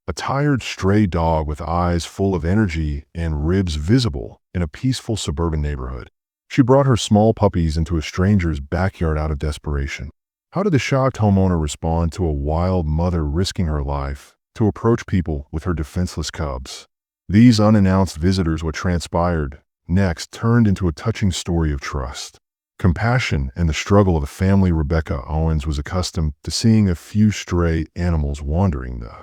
a tired stray dog with eyes full of energy and ribs visible in a peaceful suburban neighborhood. She brought her small puppies into a stranger's backyard out of desperation. How did the shocked homeowner respond to a wild mother risking her life to approach people with her defenseless cubs? These unannounced visitors, what transpired next turned into a touching story of trust, compassion, and the struggle of a family Rebecca Owens was accustomed to seeing a few stray animals wandering the.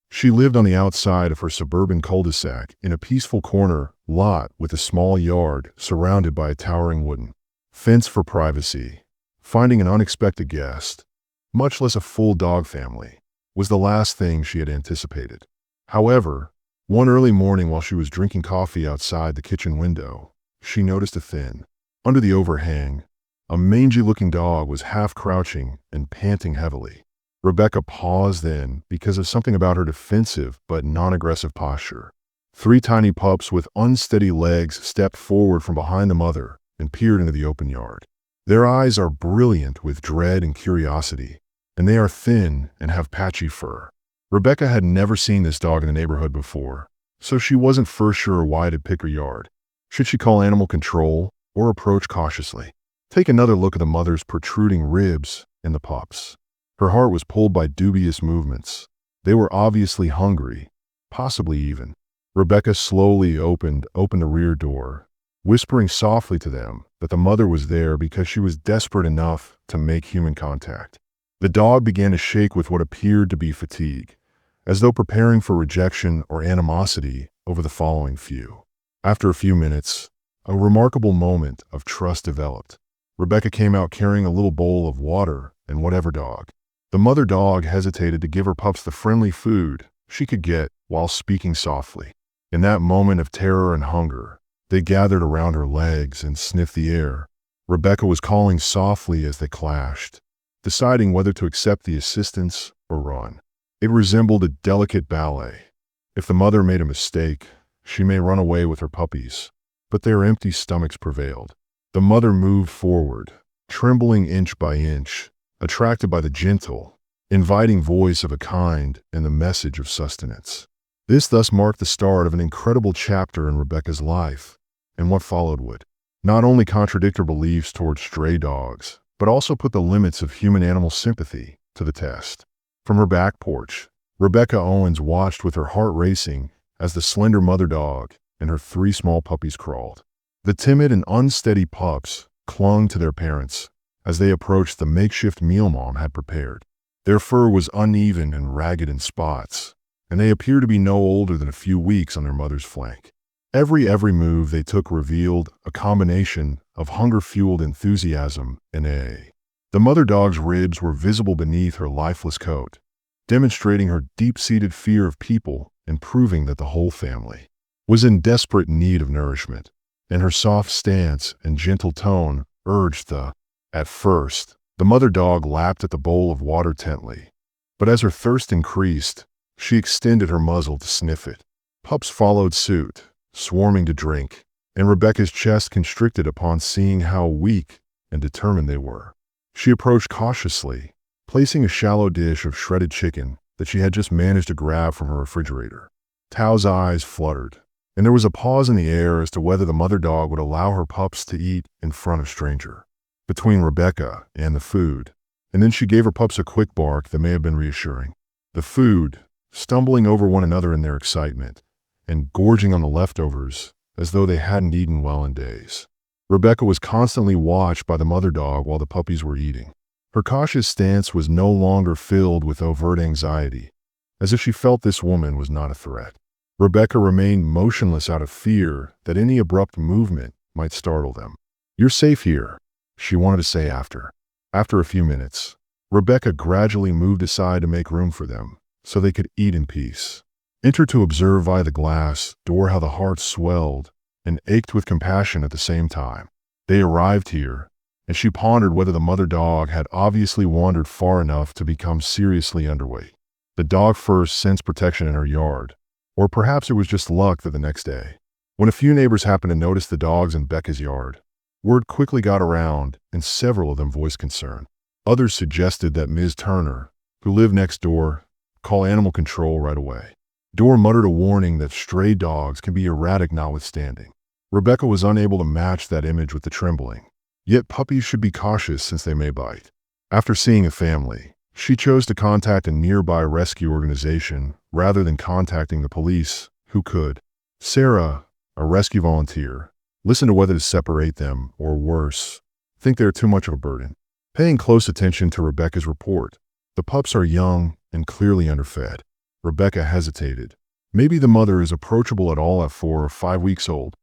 She lived on the outside of her suburban cul-de-sac in a peaceful corner lot with a small yard surrounded by a towering wooden fence for privacy. Finding an unexpected guest, much less a full dog family, was the last thing she had anticipated. However, one early morning while she was drinking coffee outside the kitchen window, she noticed under the overhang, a mangy-looking dog was half crouching and panting heavily. Rebecca paused then because of something about her defensive but non-aggressive posture. Three tiny pups with unsteady legs stepped forward from behind the mother and peered into the open yard. Their eyes are brilliant with dread and curiosity, and they are thin and have patchy fur. Rebecca had never seen this dog in the neighborhood before, so she wasn't for sure why to pick her yard. Should she call animal control or approach cautiously? Take another look at the mother's protruding ribs and the pups. Her heart was pulled by dubious movements. They were obviously hungry, possibly even. Rebecca slowly opened the rear door, whispering softly to them that the mother was there because she was desperate enough to make human contact. The dog began to shake with what appeared to be fatigue, as though preparing for rejection or animosity over the following few. After a few minutes, a remarkable moment of trust developed. Rebecca came out carrying a little bowl of water and whatever dog. The mother dog hesitated to give her pups the friendly food she could get while speaking softly. In that moment of terror and hunger, they gathered around her legs and sniffed the air. Rebecca was calling softly as they clashed, deciding whether to accept the assistance or run. It resembled a delicate ballet. If the mother made a mistake, she may run away with her puppies, but their empty stomachs prevailed. The mother moved forward, trembling inch by inch, attracted by the gentle, inviting voice of a kind and the message of sustenance. This thus marked the start of an incredible chapter in Rebecca's life, and what followed would not only contradict her beliefs towards stray dogs, but also put the limits of human-animal sympathy to the test. From her back porch, Rebecca Owens watched with her heart racing as the slender mother dog and her three small puppies crawled. The timid and unsteady pups clung to their parents as they approached the makeshift meal Mom had prepared. Their fur was uneven and ragged in spots, and they appeared to be no older than a few weeks on their mother's flank. Every move they took revealed a combination of hunger-fueled enthusiasm and awe. The mother dog's ribs were visible beneath her lifeless coat, demonstrating her deep-seated fear of people and proving that the whole family was in desperate need of nourishment. And her soft stance and gentle tone urged the. At first, the mother dog lapped at the bowl of water intently, but as her thirst increased, she extended her muzzle to sniff it. Pups followed suit, swarming to drink, and Rebecca's chest constricted upon seeing how weak and determined they were. She approached cautiously, placing a shallow dish of shredded chicken that she had just managed to grab from her refrigerator. Tao's eyes fluttered, and there was a pause in the air as to whether the mother dog would allow her pups to eat in front of a stranger. Between Rebecca and the food, and then she gave her pups a quick bark that may have been reassuring. The food, stumbling over one another in their excitement, and gorging on the leftovers as though they hadn't eaten well in days. Rebecca was constantly watched by the mother dog while the puppies were eating. Her cautious stance was no longer filled with overt anxiety, as if she felt this woman was not a threat. Rebecca remained motionless out of fear that any abrupt movement might startle them. "You're safe here," she wanted to say after. After a few minutes, Rebecca gradually moved aside to make room for them, so they could eat in peace. Entered to observe via the glass door how the heart swelled and ached with compassion at the same time. They arrived here, and she pondered whether the mother dog had obviously wandered far enough to become seriously underweight. The dog first sensed protection in her yard, or perhaps it was just luck that the next day, when a few neighbors happened to notice the dogs in Becca's yard, word quickly got around, and several of them voiced concern. Others suggested that Ms. Turner, who lived next door, call animal control right away. Door muttered a warning that stray dogs can be erratic notwithstanding. Rebecca was unable to match that image with the trembling. Yet puppies should be cautious since they may bite. After seeing a family, she chose to contact a nearby rescue organization rather than contacting the police, who could. Sarah, a rescue volunteer, listened to whether to separate them, or worse, think they're too much of a burden. Paying close attention to Rebecca's report, the pups are young and clearly underfed. Rebecca hesitated. Maybe the mother is approachable at all at 4 or 5 weeks old.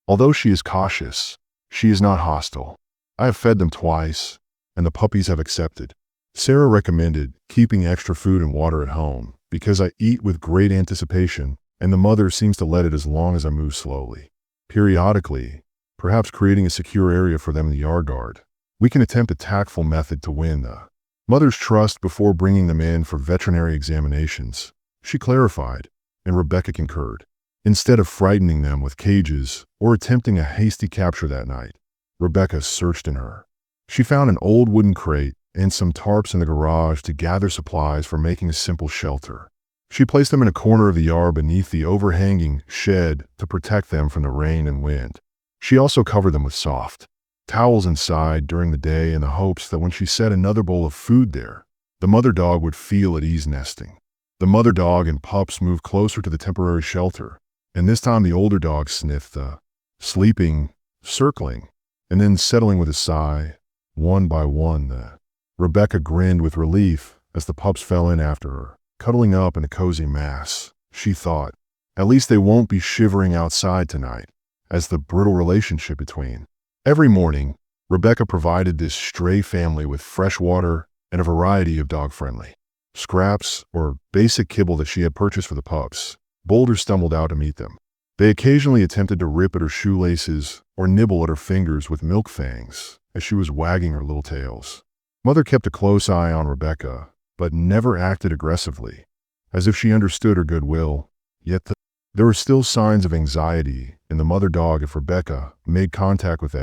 Although she is cautious, she is not hostile. I have fed them twice, and the puppies have accepted. Sarah recommended keeping extra food and water at home because I eat with great anticipation, and the mother seems to let it as long as I move slowly. Periodically, perhaps creating a secure area for them in the yard guard, we can attempt a tactful method to win the mother's trust before bringing them in for veterinary examinations, she clarified, and Rebecca concurred. Instead of frightening them with cages or attempting a hasty capture that night, Rebecca searched in her. She found an old wooden crate and some tarps in the garage to gather supplies for making a simple shelter. She placed them in a corner of the yard beneath the overhanging shed to protect them from the rain and wind. She also covered them with soft towels inside during the day in the hopes that when she set another bowl of food there, the mother dog would feel at ease nesting. The mother dog and pups moved closer to the temporary shelter, and this time the older dog sniffed the sleeping, circling, and then settling with a sigh, one by one. Rebecca grinned with relief as the pups fell in after her, cuddling up in a cozy mass. She thought, at least they won't be shivering outside tonight, as the brittle relationship between. Every morning, Rebecca provided this stray family with fresh water and a variety of dog-friendly scraps or basic kibble that she had purchased for the pups. Boulder stumbled out to meet them. They occasionally attempted to rip at her shoelaces or nibble at her fingers with milk fangs as she was wagging her little tails. Mother kept a close eye on Rebecca, but never acted aggressively, as if she understood her goodwill. Yet there were still signs of anxiety in the mother dog if Rebecca made contact with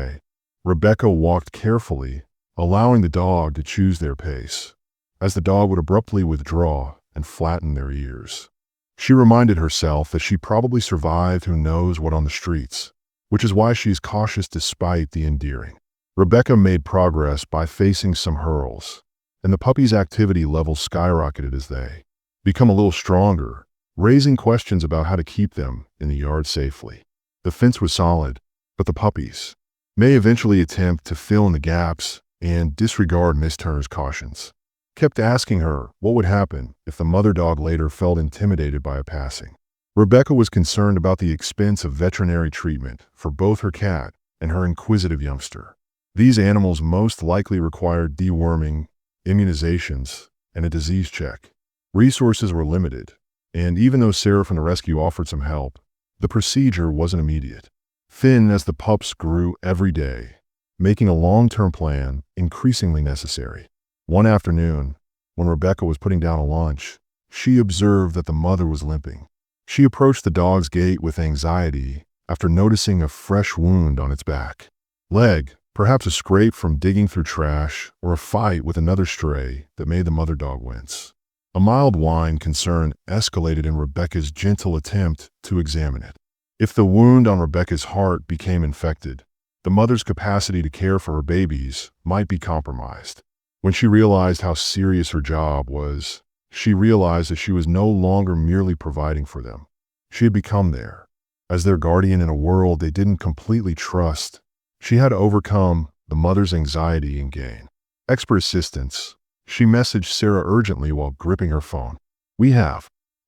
Rebecca walked carefully, allowing the dog to choose their pace, as the dog would abruptly withdraw and flatten their ears. She reminded herself that she probably survived who knows what on the streets, which is why she is cautious despite the endearing. Rebecca made progress by facing some hurdles, and the puppy's activity level skyrocketed as they become a little stronger, raising questions about how to keep them in the yard safely. The fence was solid, but the puppies may eventually attempt to fill in the gaps and disregard Miss Turner's cautions. Kept asking her what would happen if the mother dog later felt intimidated by a passing. Rebecca was concerned about the expense of veterinary treatment for both her cat and her inquisitive youngster. These animals most likely required deworming, immunizations, and a disease check. Resources were limited, and even though Sarah from the rescue offered some help, the procedure wasn't immediate. Thin as the pups grew every day, making a long-term plan increasingly necessary. One afternoon, when Rebecca was putting down a lunch, she observed that the mother was limping. She approached the dog's gate with anxiety after noticing a fresh wound on its back leg, perhaps a scrape from digging through trash or a fight with another stray that made the mother dog wince. A mild whine concern escalated in Rebecca's gentle attempt to examine it. If the wound on Rebecca's heart became infected, the mother's capacity to care for her babies might be compromised. When she realized how serious her job was, she realized that she was no longer merely providing for them. She had become there, as their guardian in a world they didn't completely trust. She had to overcome the mother's anxiety and gain expert assistance. She messaged Sarah urgently while gripping her phone. We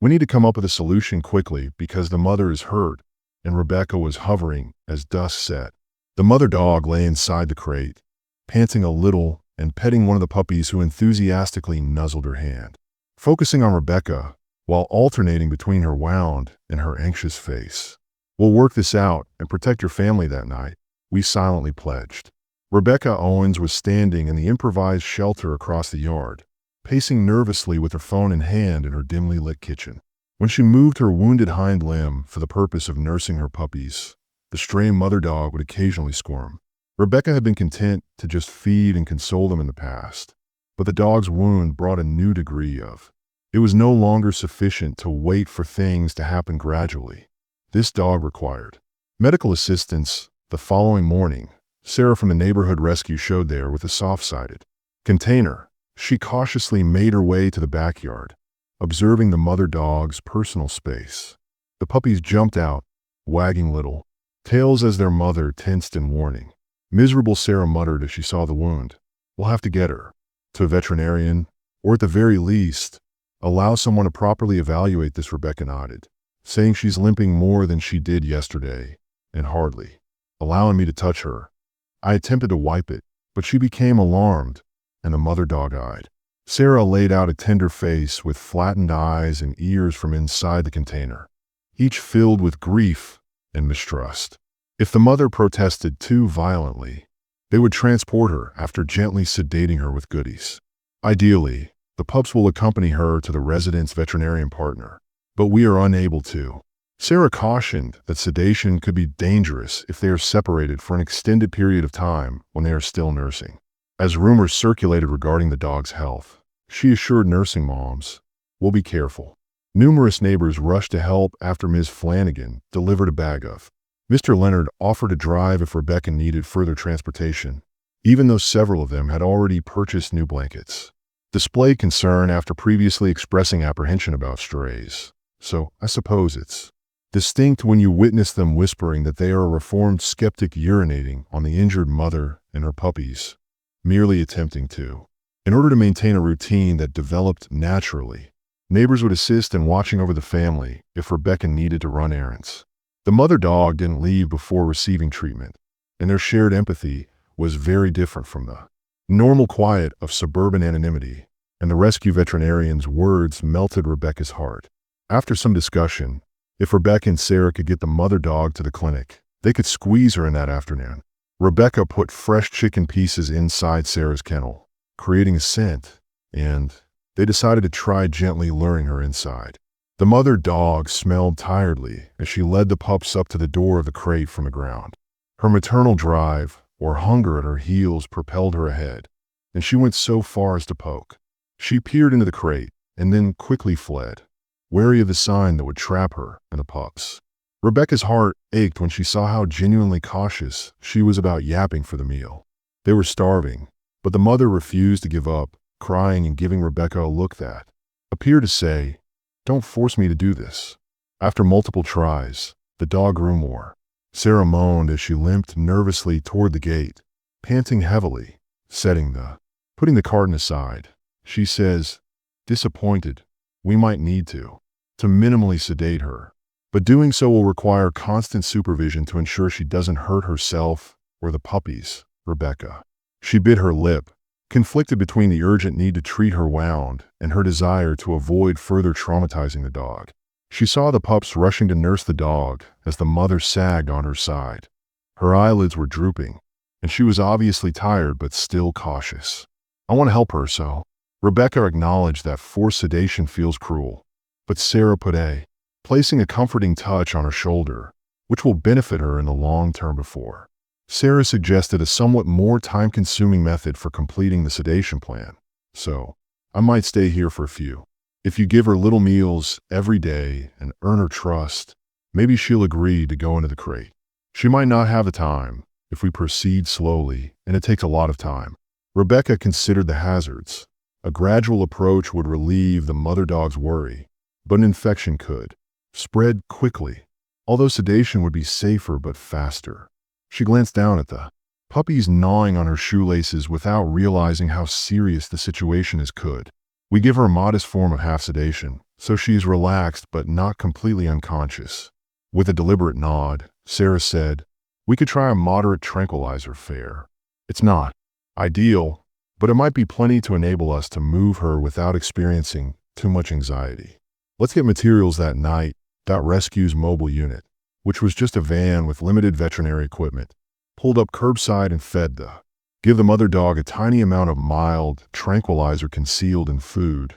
need to come up with a solution quickly because the mother is hurt, and Rebecca was hovering as dusk set. The mother dog lay inside the crate, panting a little and petting one of the puppies who enthusiastically nuzzled her hand, focusing on Rebecca while alternating between her wound and her anxious face. We'll work this out and protect your family that night, we silently pledged. Rebecca Owens was standing in the improvised shelter across the yard, pacing nervously with her phone in hand in her dimly lit kitchen. When she moved her wounded hind limb for the purpose of nursing her puppies, the stray mother dog would occasionally squirm. Rebecca had been content to just feed and console them in the past, but the dog's wound brought a new degree of It was no longer sufficient to wait for things to happen gradually. This dog required medical assistance. The following morning, Sarah from the neighborhood rescue showed there with a soft-sided container. She cautiously made her way to the backyard, observing the mother dog's personal space. The puppies jumped out, wagging little tails as their mother tensed in warning. Miserable, Sarah muttered as she saw the wound. We'll have to get her to a veterinarian, or at the very least, allow someone to properly evaluate this. Rebecca nodded, saying she's limping more than she did yesterday, and hardly allowing me to touch her. I attempted to wipe it, but she became alarmed, and the mother dog eyed Sarah laid out a tender face with flattened eyes and ears from inside the container, each filled with grief and mistrust. If the mother protested too violently, they would transport her after gently sedating her with goodies. Ideally, the pups will accompany her to the resident's veterinarian partner, but we are unable to. Sarah cautioned that sedation could be dangerous if they are separated for an extended period of time when they are still nursing. As rumors circulated regarding the dog's health, she assured nursing moms, "We'll be careful." Numerous neighbors rushed to help after Ms. Flanagan delivered a bag of. Mr. Leonard offered to drive if Rebecca needed further transportation, even though several of them had already purchased new blankets. Displayed concern after previously expressing apprehension about strays. So, I suppose it's distinct when you witness them whispering that they are a reformed skeptic urinating on the injured mother and her puppies, merely attempting to. In order to maintain a routine that developed naturally, neighbors would assist in watching over the family if Rebecca needed to run errands. The mother dog didn't leave before receiving treatment, and their shared empathy was very different from the normal quiet of suburban anonymity, and the rescue veterinarian's words melted Rebecca's heart. After some discussion, if Rebecca and Sarah could get the mother dog to the clinic, they could squeeze her in that afternoon. Rebecca put fresh chicken pieces inside Sarah's kennel, creating a scent, and they decided to try gently luring her inside. The mother dog smelled tiredly as she led the pups up to the door of the crate from the ground. Her maternal drive, or hunger at her heels, propelled her ahead, and she went so far as to poke. She peered into the crate and then quickly fled, wary of the sign that would trap her and the pups. Rebecca's heart ached when she saw how genuinely cautious she was about yapping for the meal. They were starving, but the mother refused to give up, crying and giving Rebecca a look that appeared to say, "Don't force me to do this." After multiple tries, the dog grew more. Sarah moaned as she limped nervously toward the gate, panting heavily, putting the carton aside. She says, disappointed, "We might need to minimally sedate her, but doing so will require constant supervision to ensure she doesn't hurt herself or the puppies." Rebecca. She bit her lip, conflicted between the urgent need to treat her wound and her desire to avoid further traumatizing the dog. She saw the pups rushing to nurse the dog as the mother sagged on her side. Her eyelids were drooping, and she was obviously tired but still cautious. "I want to help her, so." Rebecca acknowledged that forced sedation feels cruel, but Sarah put placing a comforting touch on her shoulder, which will benefit her in the long term. Before Sarah suggested a somewhat more time-consuming method for completing the sedation plan. "So, I might stay here for a few. If you give her little meals every day and earn her trust, maybe she'll agree to go into the crate. She might not have the time if we proceed slowly, and it takes a lot of time." Rebecca considered the hazards. A gradual approach would relieve the mother dog's worry, but an infection could spread quickly, although sedation would be safer but faster. She glanced down at the puppies gnawing on her shoelaces without realizing how serious the situation is. "We give her a modest form of half sedation, so she is relaxed but not completely unconscious." With a deliberate nod, Sarah said, "We could try a moderate tranquilizer fare. It's not ideal, but it might be plenty to enable us to move her without experiencing too much anxiety. Let's get materials that night." That rescue's mobile unit, which was just a van with limited veterinary equipment, pulled up curbside and give the mother dog a tiny amount of mild tranquilizer concealed in food.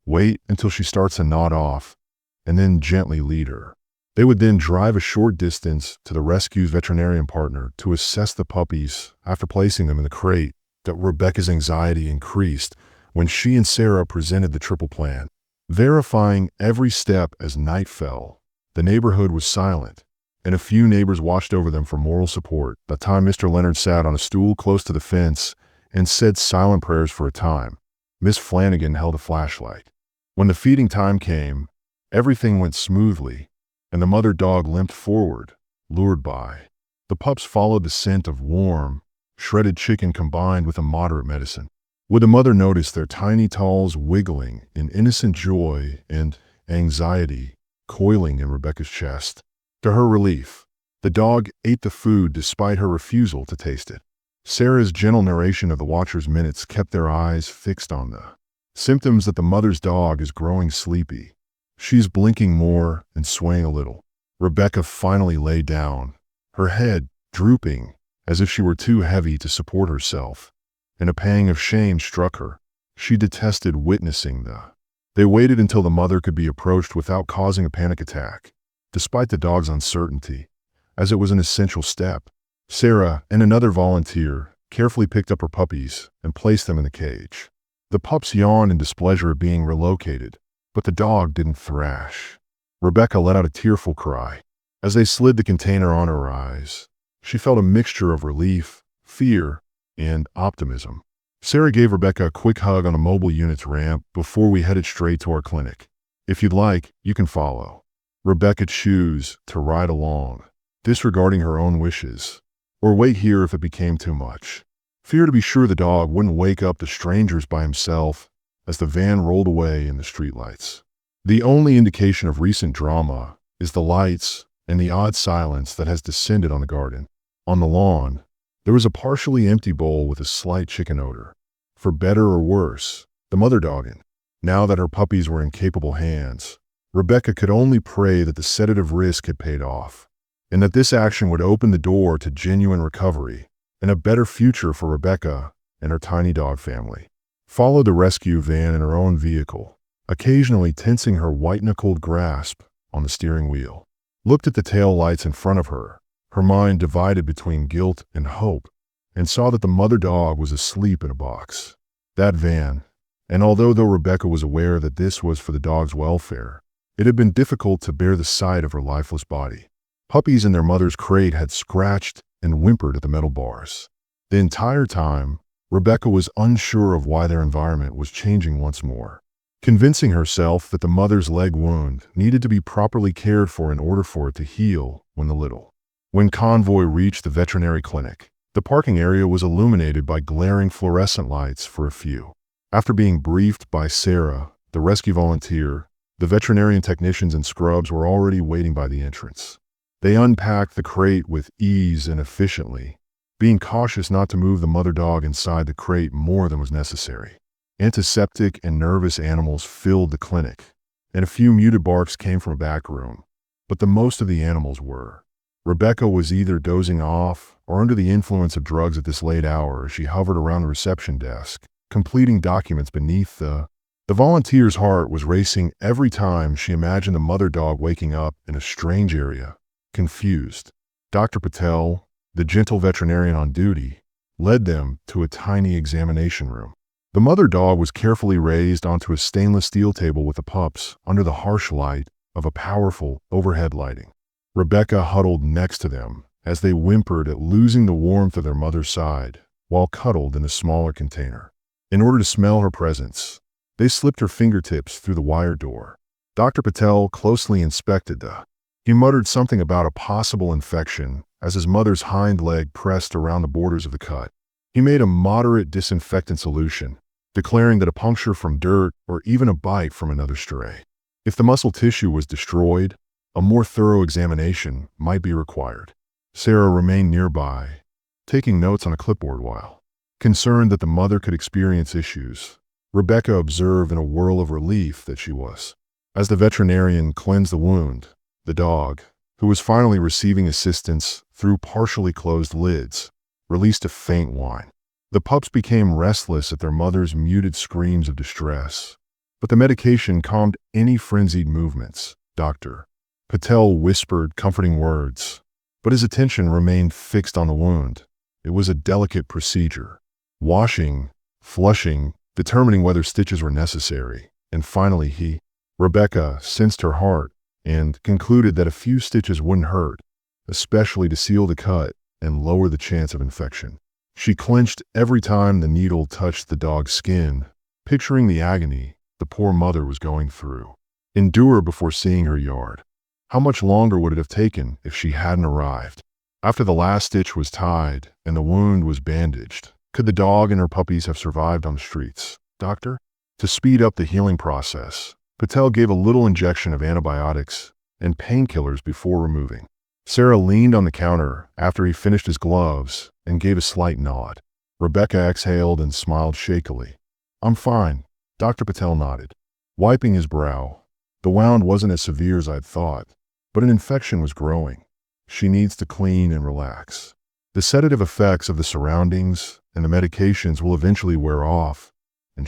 Wait until she starts to nod off, and then gently lead her. They would then drive a short distance to the rescue's veterinarian partner to assess the puppies after placing them in the crate. That Rebecca's anxiety increased when she and Sarah presented the triple plan. verifying every step as night fell. The neighborhood was silent, and a few neighbors watched over them for moral support. That time Mr. Leonard sat on a stool close to the fence and said silent prayers for a time. Miss Flanagan held a flashlight. When the feeding time came, everything went smoothly, and the mother dog limped forward, lured by. The pups followed the scent of warm, shredded chicken combined with a moderate medicine. Would the mother notice their tiny tails wiggling in innocent joy and anxiety coiling in Rebecca's chest? To her relief, the dog ate the food despite her refusal to taste it. Sarah's gentle narration of the watcher's minutes kept their eyes fixed on the symptoms that the mother's dog is growing sleepy. She's blinking more and swaying a little. Rebecca finally lay down, her head drooping as if she were too heavy to support herself, and a pang of shame struck her. She detested witnessing They waited until the mother could be approached without causing a panic attack, despite the dog's uncertainty, as it was an essential step. Sarah and another volunteer carefully picked up her puppies and placed them in the cage. The pups yawned in displeasure at being relocated, but the dog didn't thrash. Rebecca let out a tearful cry. As they slid the container on her eyes, she felt a mixture of relief, fear, and optimism. Sarah gave Rebecca a quick hug on the mobile unit's ramp before we headed straight to our clinic. If you'd like, you can follow. Rebecca chose to ride along, disregarding her own wishes, or wait here if it became too much. Fear to be sure the dog wouldn't wake up the strangers by himself as the van rolled away in the streetlights. The only indication of recent drama is the lights and the odd silence that has descended on the garden. On the lawn, there was a partially empty bowl with a slight chicken odor. For better or worse, the mother dogged. Now that her puppies were in capable hands, Rebecca could only pray that the sedative risk had paid off, and that this action would open the door to genuine recovery and a better future for Rebecca and her tiny dog family. Followed the rescue van in her own vehicle, occasionally tensing her white-knuckled grasp on the steering wheel. Looked at the tail lights in front of her, her mind divided between guilt and hope, and saw that the mother dog was asleep in a box. That van, and although Rebecca was aware that this was for the dog's welfare, it had been difficult to bear the sight of her lifeless body. Puppies in their mother's crate had scratched and whimpered at the metal bars. The entire time, Rebecca was unsure of why their environment was changing once more. Convincing herself that the mother's leg wound needed to be properly cared for in order for it to heal When convoy reached the veterinary clinic, the parking area was illuminated by glaring fluorescent lights for a few. After being briefed by Sarah, the rescue volunteer, the veterinarian technicians and scrubs were already waiting by the entrance. They unpacked the crate with ease and efficiently, being cautious not to move the mother dog inside the crate more than was necessary. Antiseptic and nervous animals filled the clinic, and a few muted barks came from a back room, but the most of the animals were. Rebecca was either dozing off or under the influence of drugs at this late hour as she hovered around the reception desk, completing documents beneath The volunteer's heart was racing every time she imagined the mother dog waking up in a strange area, confused. Dr. Patel, the gentle veterinarian on duty, led them to a tiny examination room. The mother dog was carefully raised onto a stainless steel table with the pups under the harsh light of a powerful overhead lighting. Rebecca huddled next to them as they whimpered at losing the warmth of their mother's side while cuddled in a smaller container. In order to smell her presence, they slipped her fingertips through the wire door. Dr. Patel closely inspected He muttered something about a possible infection as his mother's hind leg pressed around the borders of the cut. He made a moderate disinfectant solution, declaring that a puncture from dirt or even a bite from another stray. If the muscle tissue was destroyed, a more thorough examination might be required. Sarah remained nearby, taking notes on a clipboard while, concerned that the mother could experience issues, Rebecca observed in a whirl of relief that she was. As the veterinarian cleansed the wound, the dog, who was finally receiving assistance through partially closed lids, released a faint whine. The pups became restless at their mother's muted screams of distress, but the medication calmed any frenzied movements. Dr. Patel whispered comforting words, but his attention remained fixed on the wound. It was a delicate procedure. Washing, flushing, determining whether stitches were necessary, and finally he Rebecca sensed her heart and concluded that a few stitches wouldn't hurt, especially to seal the cut and lower the chance of infection. She clenched every time the needle touched the dog's skin, picturing the agony the poor mother was going through. Endure before seeing her yard. How much longer would it have taken if she hadn't arrived? After the last stitch was tied and the wound was bandaged, could the dog and her puppies have survived on the streets? Doctor? To speed up the healing process, Patel gave a little injection of antibiotics and painkillers before removing. Sarah leaned on the counter after he finished his gloves and gave a slight nod. Rebecca exhaled and smiled shakily. "I'm fine," Dr. Patel nodded, wiping his brow. "The wound wasn't as severe as I'd thought, but an infection was growing. She needs to clean and relax. The sedative effects of the surroundings and the medications will eventually wear off, and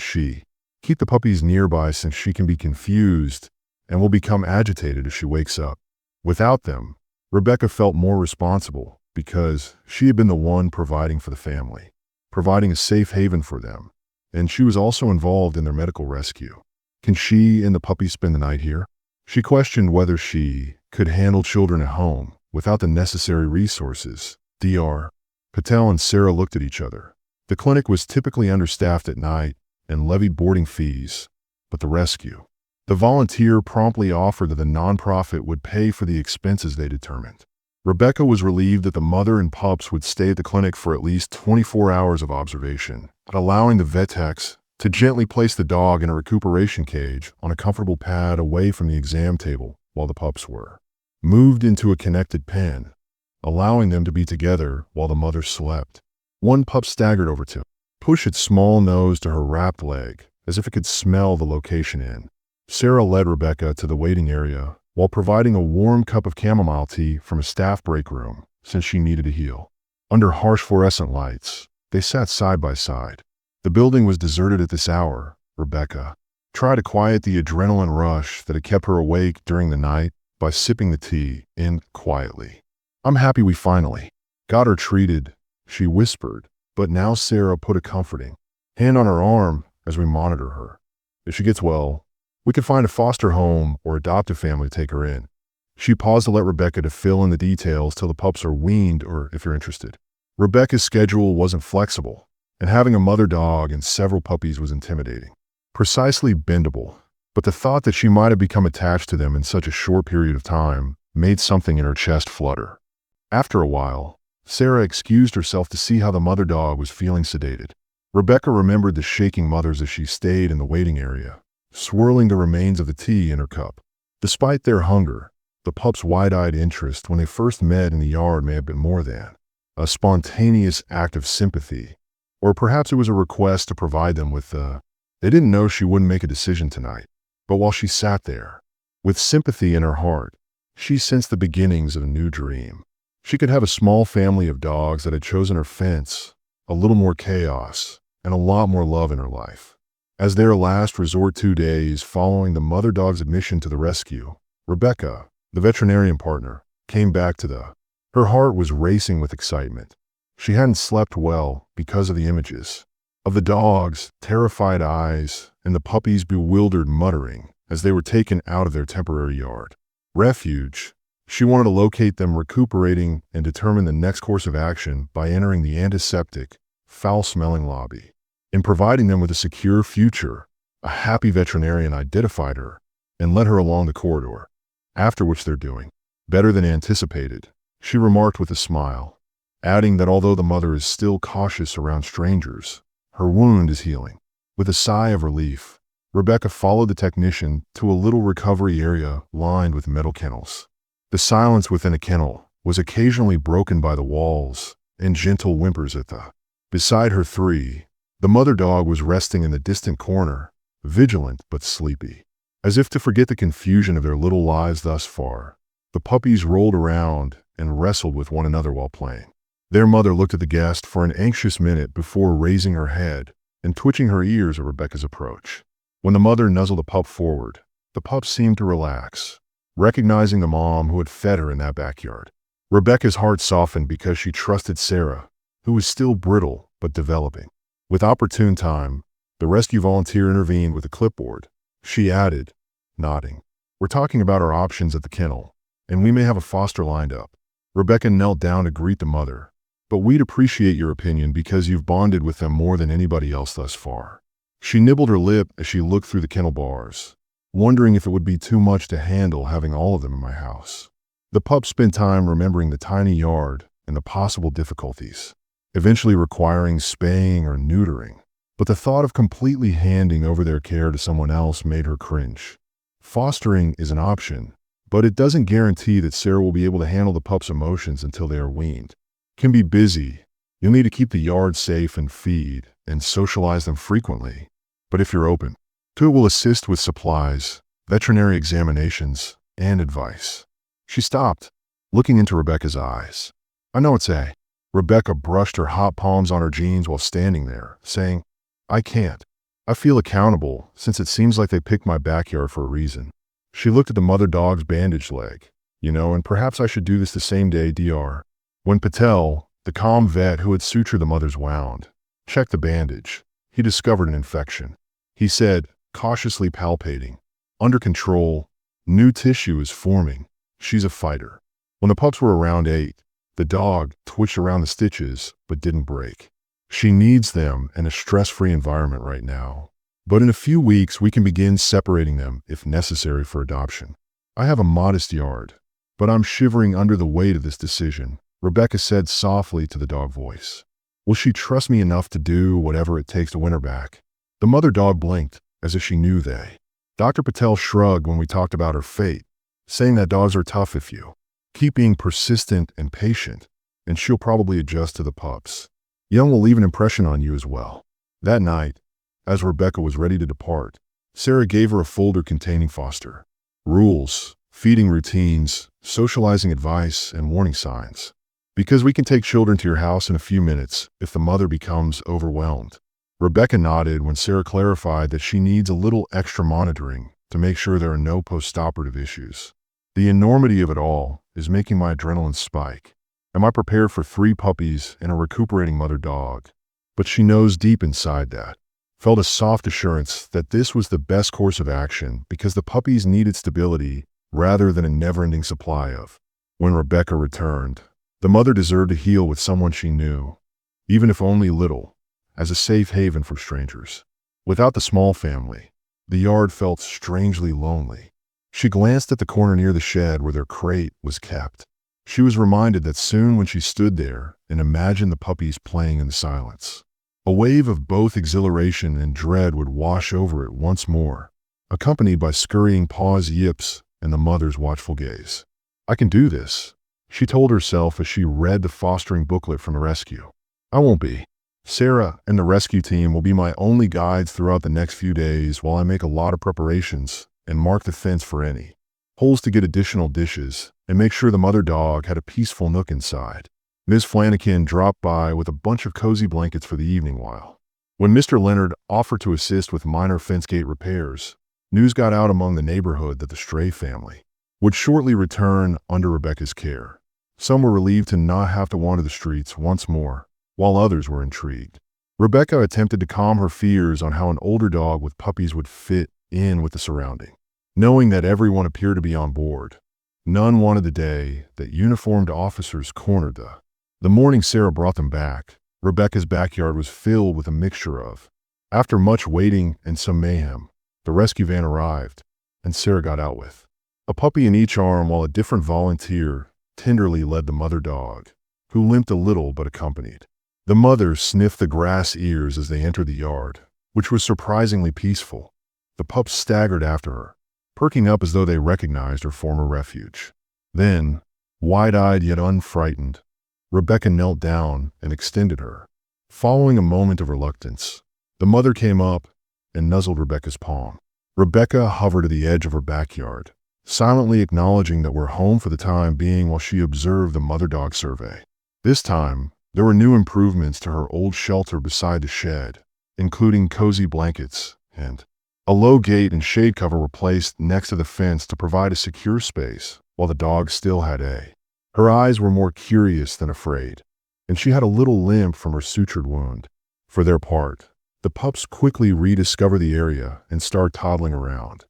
keep the puppies nearby since she can be confused and will become agitated as she wakes up." Without them, Rebecca felt more responsible because she had been the one providing for the family, providing a safe haven for them, and she was also involved in their medical rescue. Can she and the puppies spend the night here? She questioned whether she could handle children at home without the necessary resources. Dr. Patel and Sarah looked at each other. The clinic was typically understaffed at night and levied boarding fees, but the rescue. The volunteer promptly offered that the nonprofit would pay for the expenses they determined. Rebecca was relieved that the mother and pups would stay at the clinic for at least 24 hours of observation, allowing the vet techs to gently place the dog in a recuperation cage on a comfortable pad away from the exam table while the pups were moved into a connected pen, allowing them to be together while the mother slept. One pup staggered over to push its small nose to her wrapped leg, as if it could smell the location in. Sarah led Rebecca to the waiting area while providing a warm cup of chamomile tea from a staff break room since she needed to heal. Under harsh fluorescent lights, they sat side by side. The building was deserted at this hour. Rebecca tried to quiet the adrenaline rush that had kept her awake during the night by sipping the tea in quietly. "I'm happy we finally got her treated," she whispered, but now Sarah put a comforting hand on her arm as we monitor her. "If she gets well, we could find a foster home or adoptive family to take her in." She paused to let Rebecca to fill in the details till the pups are weaned or if you're interested. Rebecca's schedule wasn't flexible, and having a mother dog and several puppies was intimidating. Precisely bendable, but the thought that she might have become attached to them in such a short period of time made something in her chest flutter. After a while, Sarah excused herself to see how the mother dog was feeling sedated. Rebecca remembered the shaking mothers as she stayed in the waiting area, swirling the remains of the tea in her cup. Despite their hunger, the pups' wide-eyed interest when they first met in the yard may have been more than a spontaneous act of sympathy, or perhaps it was a request to provide them with They didn't know she wouldn't make a decision tonight, but while she sat there, with sympathy in her heart, she sensed the beginnings of a new dream. She could have a small family of dogs that had chosen her fence, a little more chaos, and a lot more love in her life. As their last resort 2 days following the mother dog's admission to the rescue, Rebecca, the veterinarian partner, came back to her heart was racing with excitement. She hadn't slept well because of the images of the dog's terrified eyes and the puppies' bewildered muttering as they were taken out of their temporary yard refuge. She wanted to locate them recuperating and determine the next course of action by entering the antiseptic, foul-smelling lobby. In providing them with a secure future, a happy veterinarian identified her and led her along the corridor, after which they're doing better than anticipated, she remarked with a smile, adding that although the mother is still cautious around strangers, her wound is healing. With a sigh of relief, Rebecca followed the technician to a little recovery area lined with metal kennels. The silence within a kennel was occasionally broken by the walls and gentle whimpers at beside her three. The mother dog was resting in the distant corner, vigilant but sleepy. As if to forget the confusion of their little lives thus far, the puppies rolled around and wrestled with one another while playing. Their mother looked at the guest for an anxious minute before raising her head and twitching her ears at Rebecca's approach. When the mother nuzzled the pup forward, the pup seemed to relax, recognizing the mom who had fed her in that backyard. Rebecca's heart softened because she trusted Sarah, who was still brittle but developing. With opportune time, the rescue volunteer intervened with a clipboard. She added, nodding. "We're talking about our options at the kennel, and we may have a foster lined up." Rebecca knelt down to greet the mother. "But we'd appreciate your opinion because you've bonded with them more than anybody else thus far." She nibbled her lip as she looked through the kennel bars, wondering if it would be too much to handle having all of them in my house. The pups spent time remembering the tiny yard and the possible difficulties, eventually requiring spaying or neutering. But the thought of completely handing over their care to someone else made her cringe. Fostering is an option, but it doesn't guarantee that Sarah will be able to handle the pups' emotions until they are weaned. It can be busy. You'll need to keep the yard safe and feed and socialize them frequently. But if you're open, Tua will assist with supplies, veterinary examinations, and advice. She stopped, looking into Rebecca's eyes. "I know it's A." Rebecca brushed her hot palms on her jeans while standing there, saying, "I can't. I feel accountable since it seems like they picked my backyard for a reason." She looked at the mother dog's bandaged leg. And perhaps I should do this the same day, Dr. When Patel, the calm vet who had sutured the mother's wound, checked the bandage, he discovered an infection. He said, cautiously palpating, "Under control, new tissue is forming. She's a fighter." When the pups were around 8, the dog twitched around the stitches but didn't break. She needs them in a stress-free environment right now. But in a few weeks, we can begin separating them if necessary for adoption. "I have a modest yard, but I'm shivering under the weight of this decision," Rebecca said softly to the dog voice. "Will she trust me enough to do whatever it takes to win her back?" The mother dog blinked, as if she knew they. Dr. Patel shrugged when we talked about her fate, saying that dogs are tough if you keep being persistent and patient, and she'll probably adjust to the pups. Young will leave an impression on you as well. That night, as Rebecca was ready to depart, Sarah gave her a folder containing foster rules, feeding routines, socializing advice, and warning signs. "Because we can take children to your house in a few minutes if the mother becomes overwhelmed." Rebecca nodded when Sarah clarified that she needs a little extra monitoring to make sure there are no post-operative issues. The enormity of it all is making my adrenaline spike. Am I prepared for 3 puppies and a recuperating mother dog? But she knows deep inside that. Felt a soft assurance that this was the best course of action because the puppies needed stability rather than a never-ending supply of. When Rebecca returned, the mother deserved to heal with someone she knew, even if only little, as a safe haven for strangers. Without the small family, the yard felt strangely lonely. She glanced at the corner near the shed where their crate was kept. She was reminded that soon when she stood there and imagined the puppies playing in the silence, a wave of both exhilaration and dread would wash over it once more, accompanied by scurrying paws, yips, and the mother's watchful gaze. "I can do this," she told herself as she read the fostering booklet from the rescue. "I won't be. Sarah and the rescue team will be my only guides throughout the next few days while I make a lot of preparations and mark the fence for any holes to get additional dishes and make sure the mother dog had a peaceful nook inside." Ms. Flanagan dropped by with a bunch of cozy blankets for the evening while. When Mr. Leonard offered to assist with minor fence gate repairs, news got out among the neighborhood that the stray family would shortly return under Rebecca's care. Some were relieved to not have to wander the streets once more, while others were intrigued. Rebecca attempted to calm her fears on how an older dog with puppies would fit in with the surrounding. Knowing that everyone appeared to be on board, none wanted the day that uniformed officers cornered the morning Sarah brought them back. Rebecca's backyard was filled with a mixture of. After much waiting and some mayhem, the rescue van arrived, and Sarah got out with a puppy in each arm while a different volunteer tenderly led the mother dog, who limped a little but accompanied. The mother sniffed the grass ears as they entered the yard, which was surprisingly peaceful. The pups staggered after her, perking up as though they recognized her former refuge. Then, wide-eyed yet unfrightened, Rebecca knelt down and extended her. Following a moment of reluctance, the mother came up and nuzzled Rebecca's palm. Rebecca hovered at the edge of her backyard, silently acknowledging that we're home for the time being while she observed the mother dog survey. This time, there were new improvements to her old shelter beside the shed, including cozy blankets, and a low gate and shade cover were placed next to the fence to provide a secure space while the dog still had a. Her eyes were more curious than afraid, and she had a little limp from her sutured wound. For their part, the pups quickly rediscovered the area and started toddling around.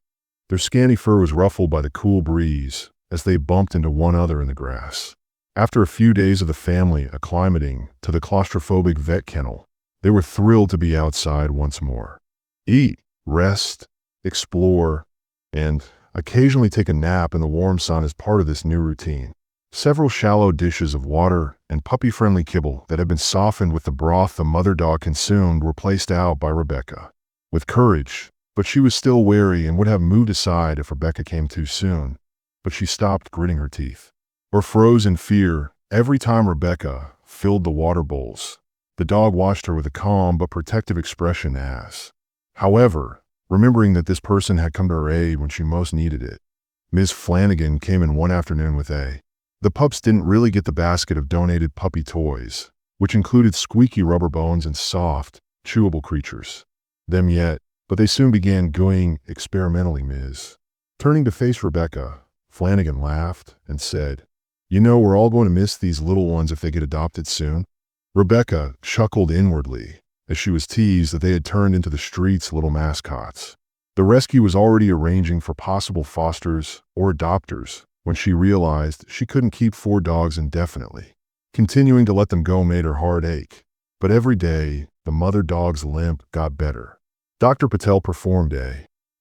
Their scanty fur was ruffled by the cool breeze as they bumped into one another in the grass. After a few days of the family acclimating to the claustrophobic vet kennel, they were thrilled to be outside once more. Eat, rest, explore, and occasionally take a nap in the warm sun as part of this new routine. Several shallow dishes of water and puppy-friendly kibble that had been softened with the broth the mother dog consumed were placed out by Rebecca. With courage, but she was still wary and would have moved aside if Rebecca came too soon. But she stopped gritting her teeth, or froze in fear every time Rebecca filled the water bowls. The dog watched her with a calm but protective expression as, however, remembering that this person had come to her aid when she most needed it. Ms. Flanagan came in one afternoon with the pups didn't really get the basket of donated puppy toys, which included squeaky rubber bones and soft, chewable creatures. Them yet, but they soon began gooing experimentally, Ms. Turning to face Rebecca, Flanagan laughed and said, "You know, we're all going to miss these little ones if they get adopted soon." Rebecca chuckled inwardly as she was teased that they had turned into the street's little mascots. The rescue was already arranging for possible fosters or adopters when she realized she couldn't keep 4 dogs indefinitely. Continuing to let them go made her heart ache, but every day the mother dog's limp got better. Dr. Patel performed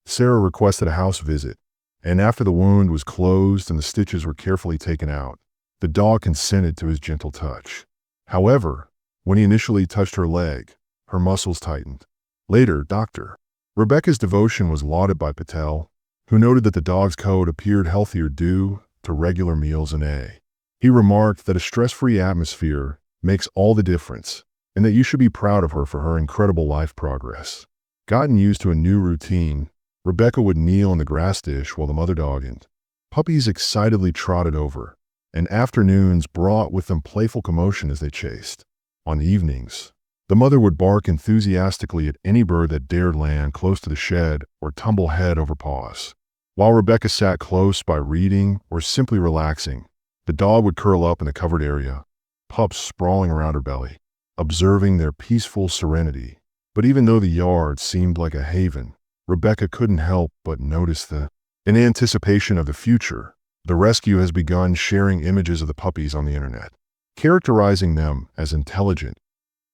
Sarah requested a house visit, and after the wound was closed and the stitches were carefully taken out, the dog consented to his gentle touch. However, when he initially touched her leg, her muscles tightened. Later, Dr. Rebecca's devotion was lauded by Patel, who noted that the dog's coat appeared healthier due to regular meals and he remarked that a stress-free atmosphere makes all the difference and that you should be proud of her for her incredible life progress. Gotten used to a new routine, Rebecca would kneel in the grass dish while the mother dog and puppies excitedly trotted over, and afternoons brought with them playful commotion as they chased. On evenings, the mother would bark enthusiastically at any bird that dared land close to the shed or tumble head over paws. While Rebecca sat close by reading or simply relaxing, the dog would curl up in the covered area, pups sprawling around her belly, observing their peaceful serenity. But even though the yard seemed like a haven, Rebecca couldn't help but notice in anticipation of the future, the rescue has begun sharing images of the puppies on the internet, characterizing them as intelligent,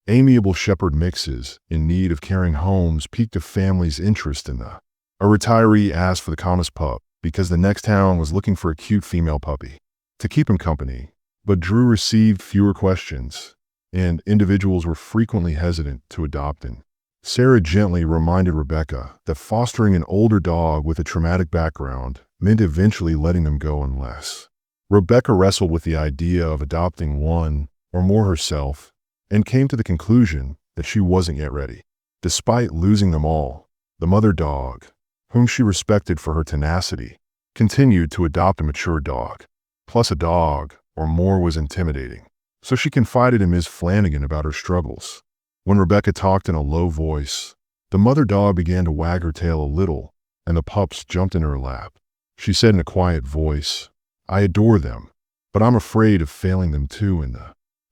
amiable shepherd mixes in need of caring homes piqued a family's interest in a retiree asked for the calmest pup because the next town was looking for a cute female puppy to keep him company, but Drew received fewer questions, and individuals were frequently hesitant to adopt him. Sarah gently reminded Rebecca that fostering an older dog with a traumatic background meant eventually letting them go unless. Rebecca wrestled with the idea of adopting one or more herself and came to the conclusion that she wasn't yet ready. Despite losing them all, the mother dog, whom she respected for her tenacity, continued to adopt a mature dog. Plus, a dog or more was intimidating, so she confided in Ms. Flanagan about her struggles. When Rebecca talked in a low voice, the mother dog began to wag her tail a little, and the pups jumped in her lap. She said in a quiet voice, "I adore them, but I'm afraid of failing them too."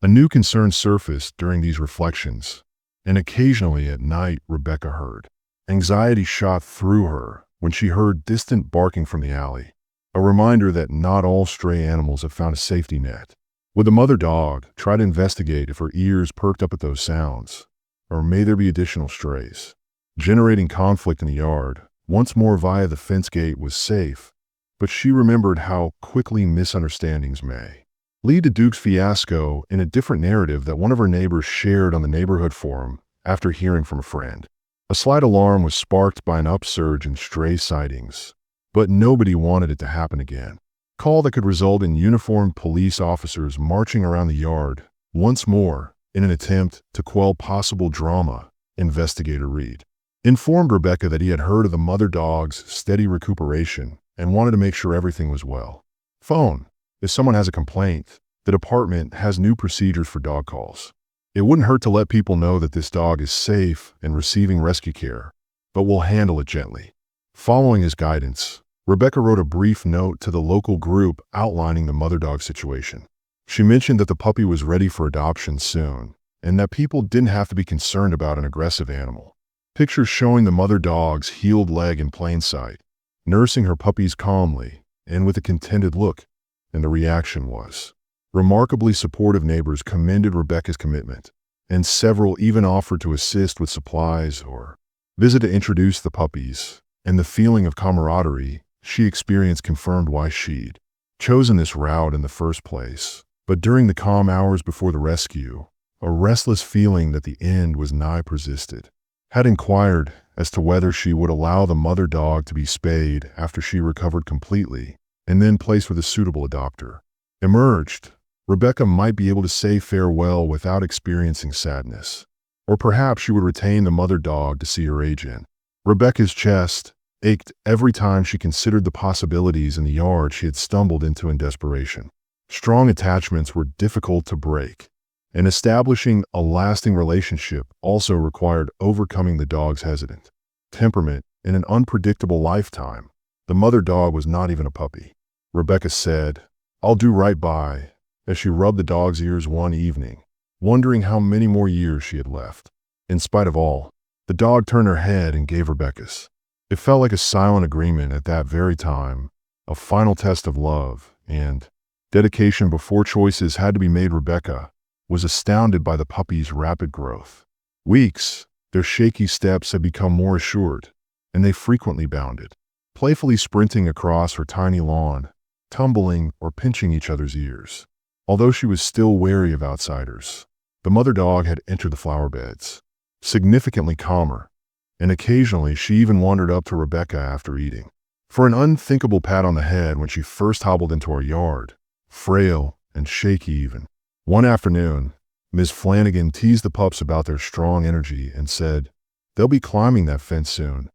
A new concern surfaced during these reflections, and occasionally at night Rebecca heard. Anxiety shot through her when she heard distant barking from the alley, a reminder that not all stray animals have found a safety net. Would the mother dog try to investigate if her ears perked up at those sounds, or may there be additional strays? Generating conflict in the yard, once more via the fence gate, was safe, but she remembered how quickly misunderstandings may lead to Duke's fiasco in a different narrative that one of her neighbors shared on the neighborhood forum after hearing from a friend. A slight alarm was sparked by an upsurge in stray sightings, but nobody wanted it to happen again. Call that could result in uniformed police officers marching around the yard once more in an attempt to quell possible drama, Investigator Reed informed Rebecca that he had heard of the mother dog's steady recuperation and wanted to make sure everything was well. Phone. If someone has a complaint, the department has new procedures for dog calls. It wouldn't hurt to let people know that this dog is safe and receiving rescue care, but we'll handle it gently. Following his guidance, Rebecca wrote a brief note to the local group outlining the mother dog situation. She mentioned that the puppy was ready for adoption soon, and that people didn't have to be concerned about an aggressive animal. Pictures showing the mother dog's healed leg in plain sight, nursing her puppies calmly and with a contented look, and the reaction was. Remarkably supportive neighbors commended Rebecca's commitment, and several even offered to assist with supplies or visit to introduce the puppies, and the feeling of camaraderie she experienced confirmed why she'd chosen this route in the first place. But during the calm hours before the rescue, a restless feeling that the end was nigh persisted. Had inquired as to whether she would allow the mother dog to be spayed after she recovered completely, and then placed with a suitable adopter. Emerged, Rebecca might be able to say farewell without experiencing sadness. Or perhaps she would retain the mother dog to see her age in. Rebecca's chest ached every time she considered the possibilities in the yard she had stumbled into in desperation. Strong attachments were difficult to break, and establishing a lasting relationship also required overcoming the dog's hesitant temperament in an unpredictable lifetime. The mother dog was not even a puppy. Rebecca said, "I'll do right by," as she rubbed the dog's ears one evening, wondering how many more years she had left. In spite of all, the dog turned her head and gave Rebecca's. It felt like a silent agreement at that very time, a final test of love and dedication before choices had to be made. Rebecca was astounded by the puppy's rapid growth. Weeks, their shaky steps had become more assured, and they frequently bounded, playfully sprinting across her tiny lawn, tumbling or pinching each other's ears. Although she was still wary of outsiders, the mother dog had entered the flower beds, significantly calmer, and occasionally she even wandered up to Rebecca after eating, for an unthinkable pat on the head when she first hobbled into our yard, frail and shaky even. One afternoon, Ms. Flanagan teased the pups about their strong energy and said, "They'll be climbing that fence soon."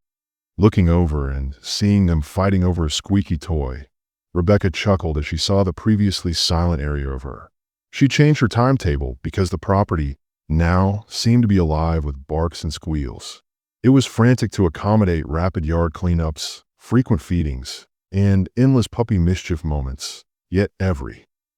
Looking over and seeing them fighting over a squeaky toy, Rebecca chuckled as she saw the previously silent area of her. She changed her timetable because the property now seemed to be alive with barks and squeals. It was frantic to accommodate rapid yard cleanups, frequent feedings, and endless puppy mischief moments, yet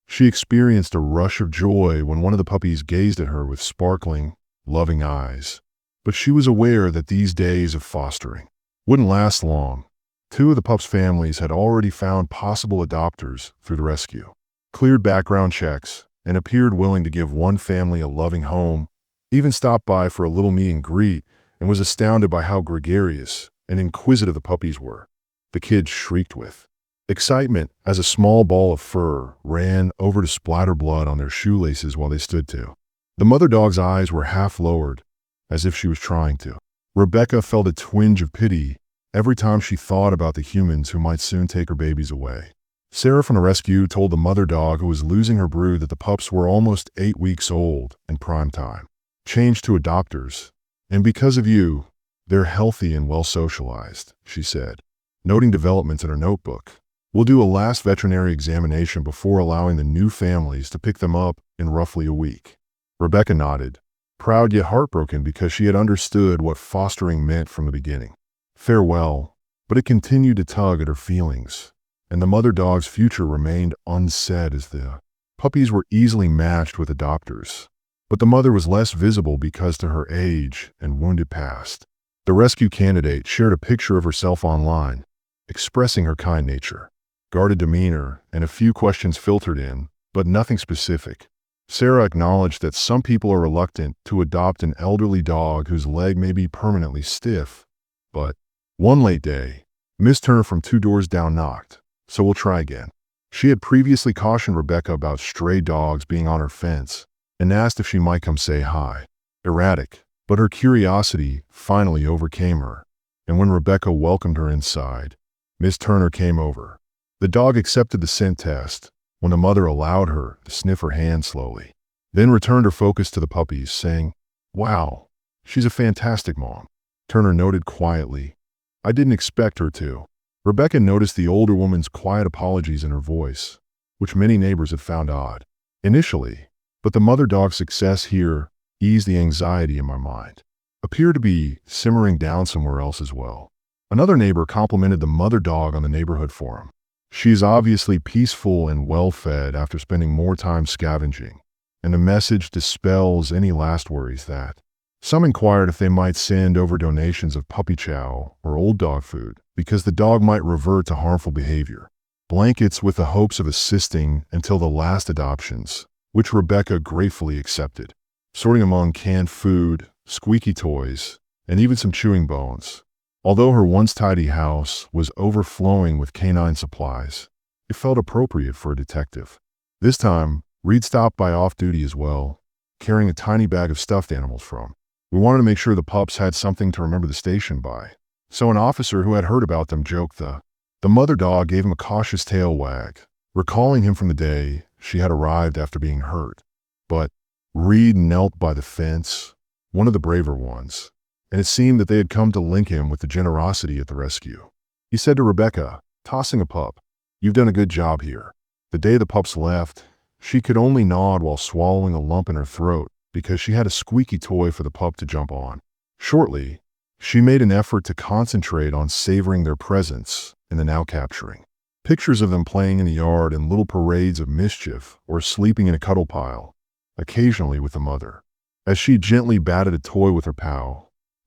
she experienced a rush of joy when one of the puppies gazed at her with sparkling, loving eyes. But she was aware that these days of fostering wouldn't last long. Two of the pups' families had already found possible adopters through the rescue, cleared background checks, and appeared willing to give one family a loving home, even stopped by for a little meet and greet, and was astounded by how gregarious and inquisitive the puppies were. The kids shrieked with excitement as a small ball of fur ran over to splatter blood on their shoelaces while they stood to. The mother dog's eyes were half lowered, as if she was trying to. Rebecca felt a twinge of pity every time she thought about the humans who might soon take her babies away. Sarah from the rescue told the mother dog who was losing her brood that the pups were almost 8 weeks old in prime time. "Changed to adopters, and because of you, they're healthy and well socialized," she said, noting developments in her notebook. "We'll do a last veterinary examination before allowing the new families to pick them up in roughly a week." Rebecca nodded, proud yet heartbroken because she had understood what fostering meant from the beginning. Farewell, but it continued to tug at her feelings, and the mother dog's future remained unsaid as the puppies were easily matched with adopters. But the mother was less visible because to her age and wounded past. The rescue candidate shared a picture of herself online, expressing her kind nature, guarded demeanor, and a few questions filtered in, but nothing specific. Sarah acknowledged that some people are reluctant to adopt an elderly dog whose leg may be permanently stiff, but one late day, Miss Turner from 2 doors down knocked, "So we'll try again." She had previously cautioned Rebecca about stray dogs being on her fence and asked if she might come say hi. Erratic, but her curiosity finally overcame her, and when Rebecca welcomed her inside, Miss Turner came over. The dog accepted the scent test when the mother allowed her to sniff her hand slowly, then returned her focus to the puppies, saying, "Wow, she's a fantastic mom." Turner noted quietly, "I didn't expect her to." Rebecca noticed the older woman's quiet apologies in her voice, which many neighbors had found odd initially, but the mother dog's success here eased the anxiety in my mind. Appeared to be simmering down somewhere else as well. Another neighbor complimented the mother dog on the neighborhood forum. "She is obviously peaceful and well-fed after spending more time scavenging, and the message dispels any last worries that Some inquired if they might send over donations of puppy chow or old dog food because the dog might revert to harmful behavior. Blankets with the hopes of assisting until the last adoptions, which Rebecca gratefully accepted, sorting among canned food, squeaky toys, and even some chewing bones. Although her once tidy house was overflowing with canine supplies, it felt appropriate for a detective. This time, Reed stopped by off-duty as well, carrying a tiny bag of stuffed animals from. We wanted to make sure the pups had something to remember the station by. So an officer who had heard about them joked the mother dog gave him a cautious tail wag, recalling him from the day she had arrived after being hurt. But Reed knelt by the fence, one of the braver ones, and it seemed that they had come to link him with the generosity at the rescue. He said to Rebecca, tossing a pup, "You've done a good job here." The day the pups left, she could only nod while swallowing a lump in her throat because she had a squeaky toy for the pup to jump on. Shortly, she made an effort to concentrate on savoring their presence in the now capturing. Pictures of them playing in the yard in little parades of mischief or sleeping in a cuddle pile, occasionally with the mother. As she gently batted a toy with her paw,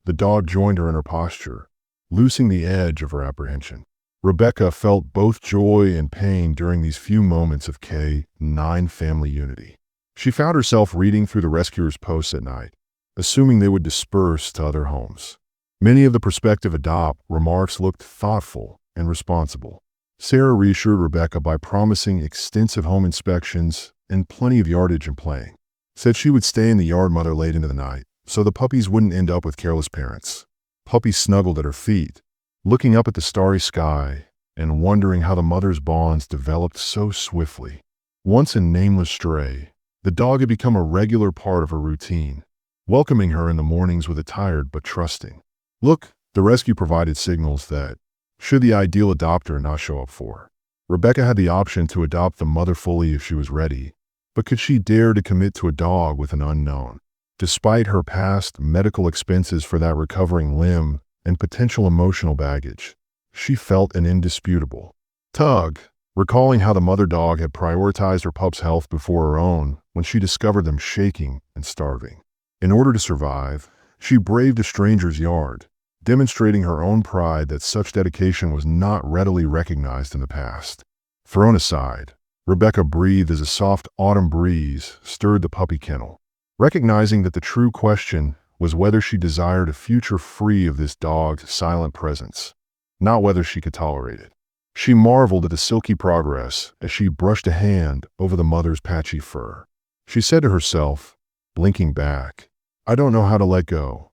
the dog joined her in her posture, loosing the edge of her apprehension. Rebecca felt both joy and pain during these few moments of K9 family unity. She found herself reading through the rescuers' posts at night, assuming they would disperse to other homes. Many of the prospective adopt remarks looked thoughtful and responsible. Sarah reassured Rebecca by promising extensive home inspections and plenty of yardage and playing. Said she would stay in the yard mother late into the night, so the puppies wouldn't end up with careless parents. Puppy snuggled at her feet, looking up at the starry sky and wondering how the mother's bonds developed so swiftly. Once a nameless stray, the dog had become a regular part of her routine, welcoming her in the mornings with a tired but trusting look. The rescue provided signals that, should the ideal adopter not show up for her, Rebecca had the option to adopt the mother fully if she was ready, but could she dare to commit to a dog with an unknown? Despite her past medical expenses for that recovering limb and potential emotional baggage, she felt an indisputable tug, recalling how the mother dog had prioritized her pup's health before her own when she discovered them shaking and starving. In order to survive, she braved a stranger's yard, demonstrating her own pride that such dedication was not readily recognized in the past. Thrown aside, Rebecca breathed as a soft autumn breeze stirred the puppy kennel, recognizing that the true question was whether she desired a future free of this dog's silent presence, not whether she could tolerate it. She marveled at the silky progress as she brushed a hand over the mother's patchy fur. She said to herself, blinking back, "I don't know how to let go,"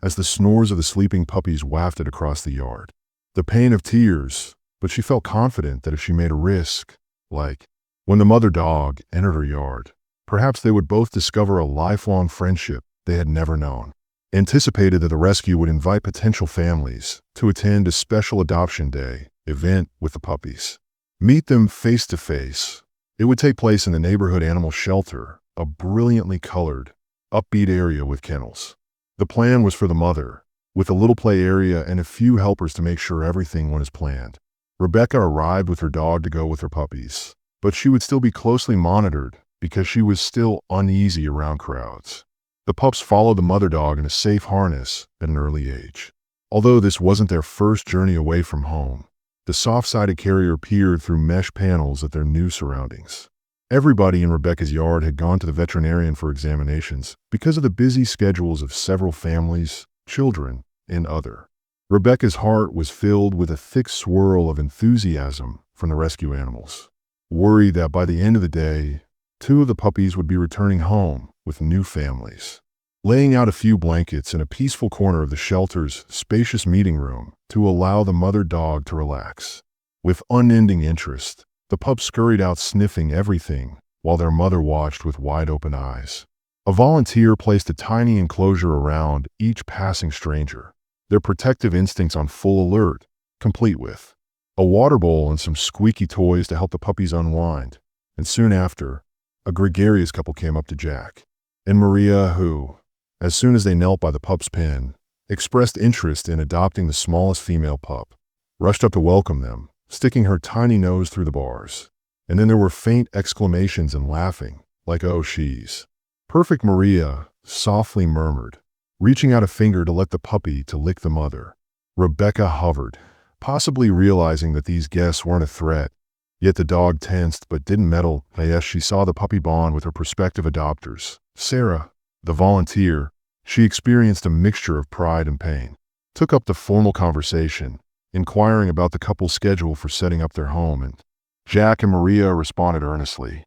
as the snores of the sleeping puppies wafted across the yard. The pain of tears, but she felt confident that if she made a risk, like when the mother dog entered her yard, perhaps they would both discover a lifelong friendship they had never known. Anticipated that the rescue would invite potential families to attend a special adoption day event with the puppies. Meet them face to face. It would take place in the neighborhood animal shelter, a brilliantly colored, upbeat area with kennels. The plan was for the mother, with a little play area and a few helpers to make sure everything went as planned. Rebecca arrived with her dog to go with her puppies, but she would still be closely monitored because she was still uneasy around crowds. The pups followed the mother dog in a safe harness at an early age. Although this wasn't their first journey away from home, the soft-sided carrier peered through mesh panels at their new surroundings. Everybody in Rebecca's yard had gone to the veterinarian for examinations because of the busy schedules of several families, children, and other. Rebecca's heart was filled with a thick swirl of enthusiasm from the rescue animals, worried that by the end of the day, 2 of the puppies would be returning home with new families. Laying out a few blankets in a peaceful corner of the shelter's spacious meeting room to allow the mother dog to relax. With unending interest, the pups scurried out sniffing everything while their mother watched with wide-open eyes. A volunteer placed a tiny enclosure around each passing stranger, their protective instincts on full alert, complete with a water bowl and some squeaky toys to help the puppies unwind. And soon after, a gregarious couple came up to Jack and Maria who, as soon as they knelt by the pup's pen, expressed interest in adopting the smallest female pup, rushed up to welcome them, sticking her tiny nose through the bars. And then there were faint exclamations and laughing, like, "Oh, she's perfect," Maria softly murmured, reaching out a finger to let the puppy to lick the mother. Rebecca hovered, possibly realizing that these guests weren't a threat. Yet the dog tensed but didn't meddle as she saw the puppy bond with her prospective adopters. Sarah, the volunteer, she experienced a mixture of pride and pain, took up the formal conversation, inquiring about the couple's schedule for setting up their home, and Jack and Maria responded earnestly,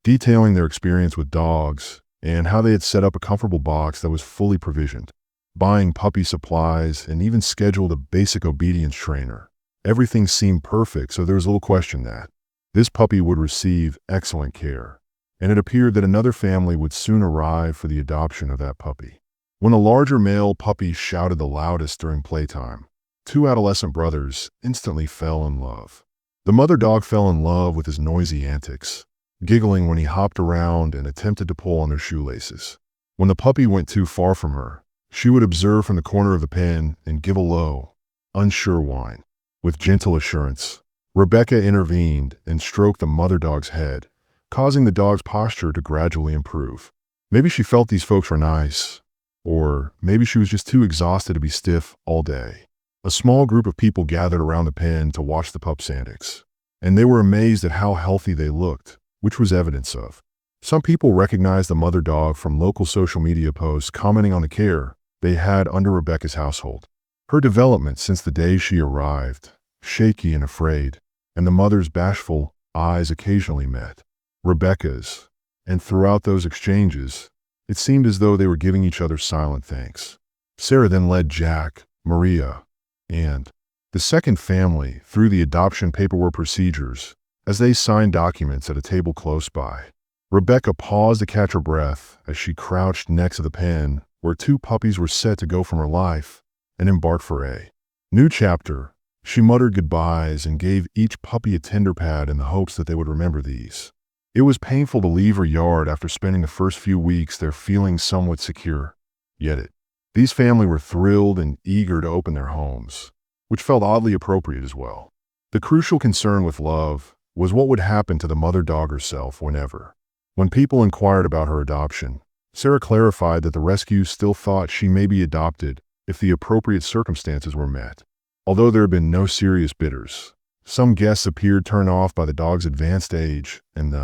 detailing their experience with dogs and how they had set up a comfortable box that was fully provisioned, buying puppy supplies, and even scheduled a basic obedience trainer. Everything seemed perfect, so there was little question that this puppy would receive excellent care, and it appeared that another family would soon arrive for the adoption of that puppy. When a larger male puppy shouted the loudest during playtime, two adolescent brothers instantly fell in love. The mother dog fell in love with his noisy antics, giggling when he hopped around and attempted to pull on their shoelaces. When the puppy went too far from her, she would observe from the corner of the pen and give a low, unsure whine. With gentle assurance, Rebecca intervened and stroked the mother dog's head, causing the dog's posture to gradually improve. Maybe she felt these folks were nice, or maybe she was just too exhausted to be stiff all day. A small group of people gathered around the pen to watch the pup's antics, and they were amazed at how healthy they looked, which was evidence of. Some people recognized the mother dog from local social media posts commenting on the care they had under Rebecca's household. Her development since the day she arrived, shaky and afraid, and the mother's bashful eyes occasionally met Rebecca's, and throughout those exchanges, it seemed as though they were giving each other silent thanks. Sarah then led Jack, Maria, and the second family through the adoption paperwork procedures as they signed documents at a table close by. Rebecca paused to catch her breath as she crouched next to the pen where two puppies were set to go from her life and embark for a new chapter. She muttered goodbyes and gave each puppy a tender pat in the hopes that they would remember these. It was painful to leave her yard after spending the first few weeks there feeling somewhat secure. Yet these families were thrilled and eager to open their homes, which felt oddly appropriate as well. The crucial concern with love was what would happen to the mother dog herself when people inquired about her adoption. Sarah clarified that the rescue still thought she may be adopted if the appropriate circumstances were met. Although there had been no serious bidders, some guests appeared turned off by the dog's advanced age, and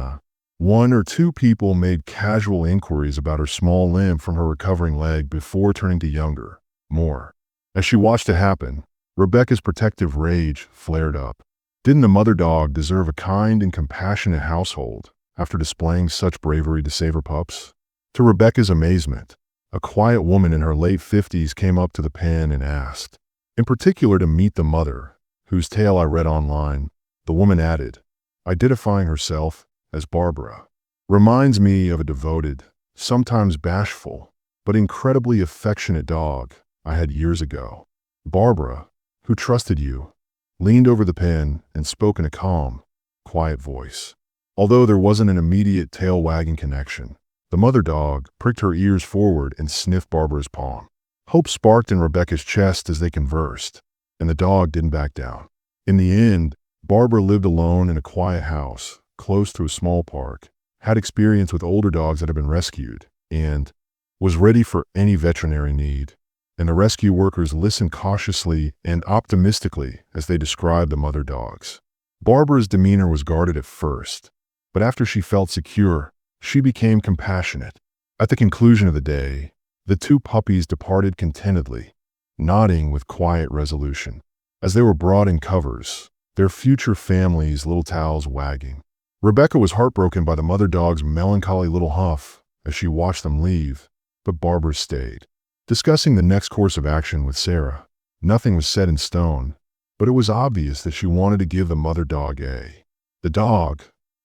one or two people made casual inquiries about her small limp from her recovering leg before turning to younger, more. As she watched it happen, Rebecca's protective rage flared up. Didn't the mother dog deserve a kind and compassionate household after displaying such bravery to save her pups? To Rebecca's amazement, a quiet woman in her late 50s came up to the pen and asked, in particular to meet the mother, whose tale I read online. The woman added, identifying herself as Barbara. Reminds me of a devoted, sometimes bashful, but incredibly affectionate dog I had years ago. Barbara, who trusted you, leaned over the pen and spoke in a calm, quiet voice. Although there wasn't an immediate tail-wagging connection, the mother dog pricked her ears forward and sniffed Barbara's palm. Hope sparked in Rebecca's chest as they conversed, and the dog didn't back down. In the end, Barbara lived alone in a quiet house, close to a small park, had experience with older dogs that had been rescued, and was ready for any veterinary need. And the rescue workers listened cautiously and optimistically as they described the mother dogs. Barbara's demeanor was guarded at first, but after she felt secure, she became compassionate. At the conclusion of the day, the two puppies departed contentedly, nodding with quiet resolution. As they were brought in covers, their future families' little tails wagging. Rebecca was heartbroken by the mother dog's melancholy little huff as she watched them leave, but Barbara stayed. Discussing the next course of action with Sarah, nothing was set in stone, but it was obvious that she wanted to give the mother dog a. The dog,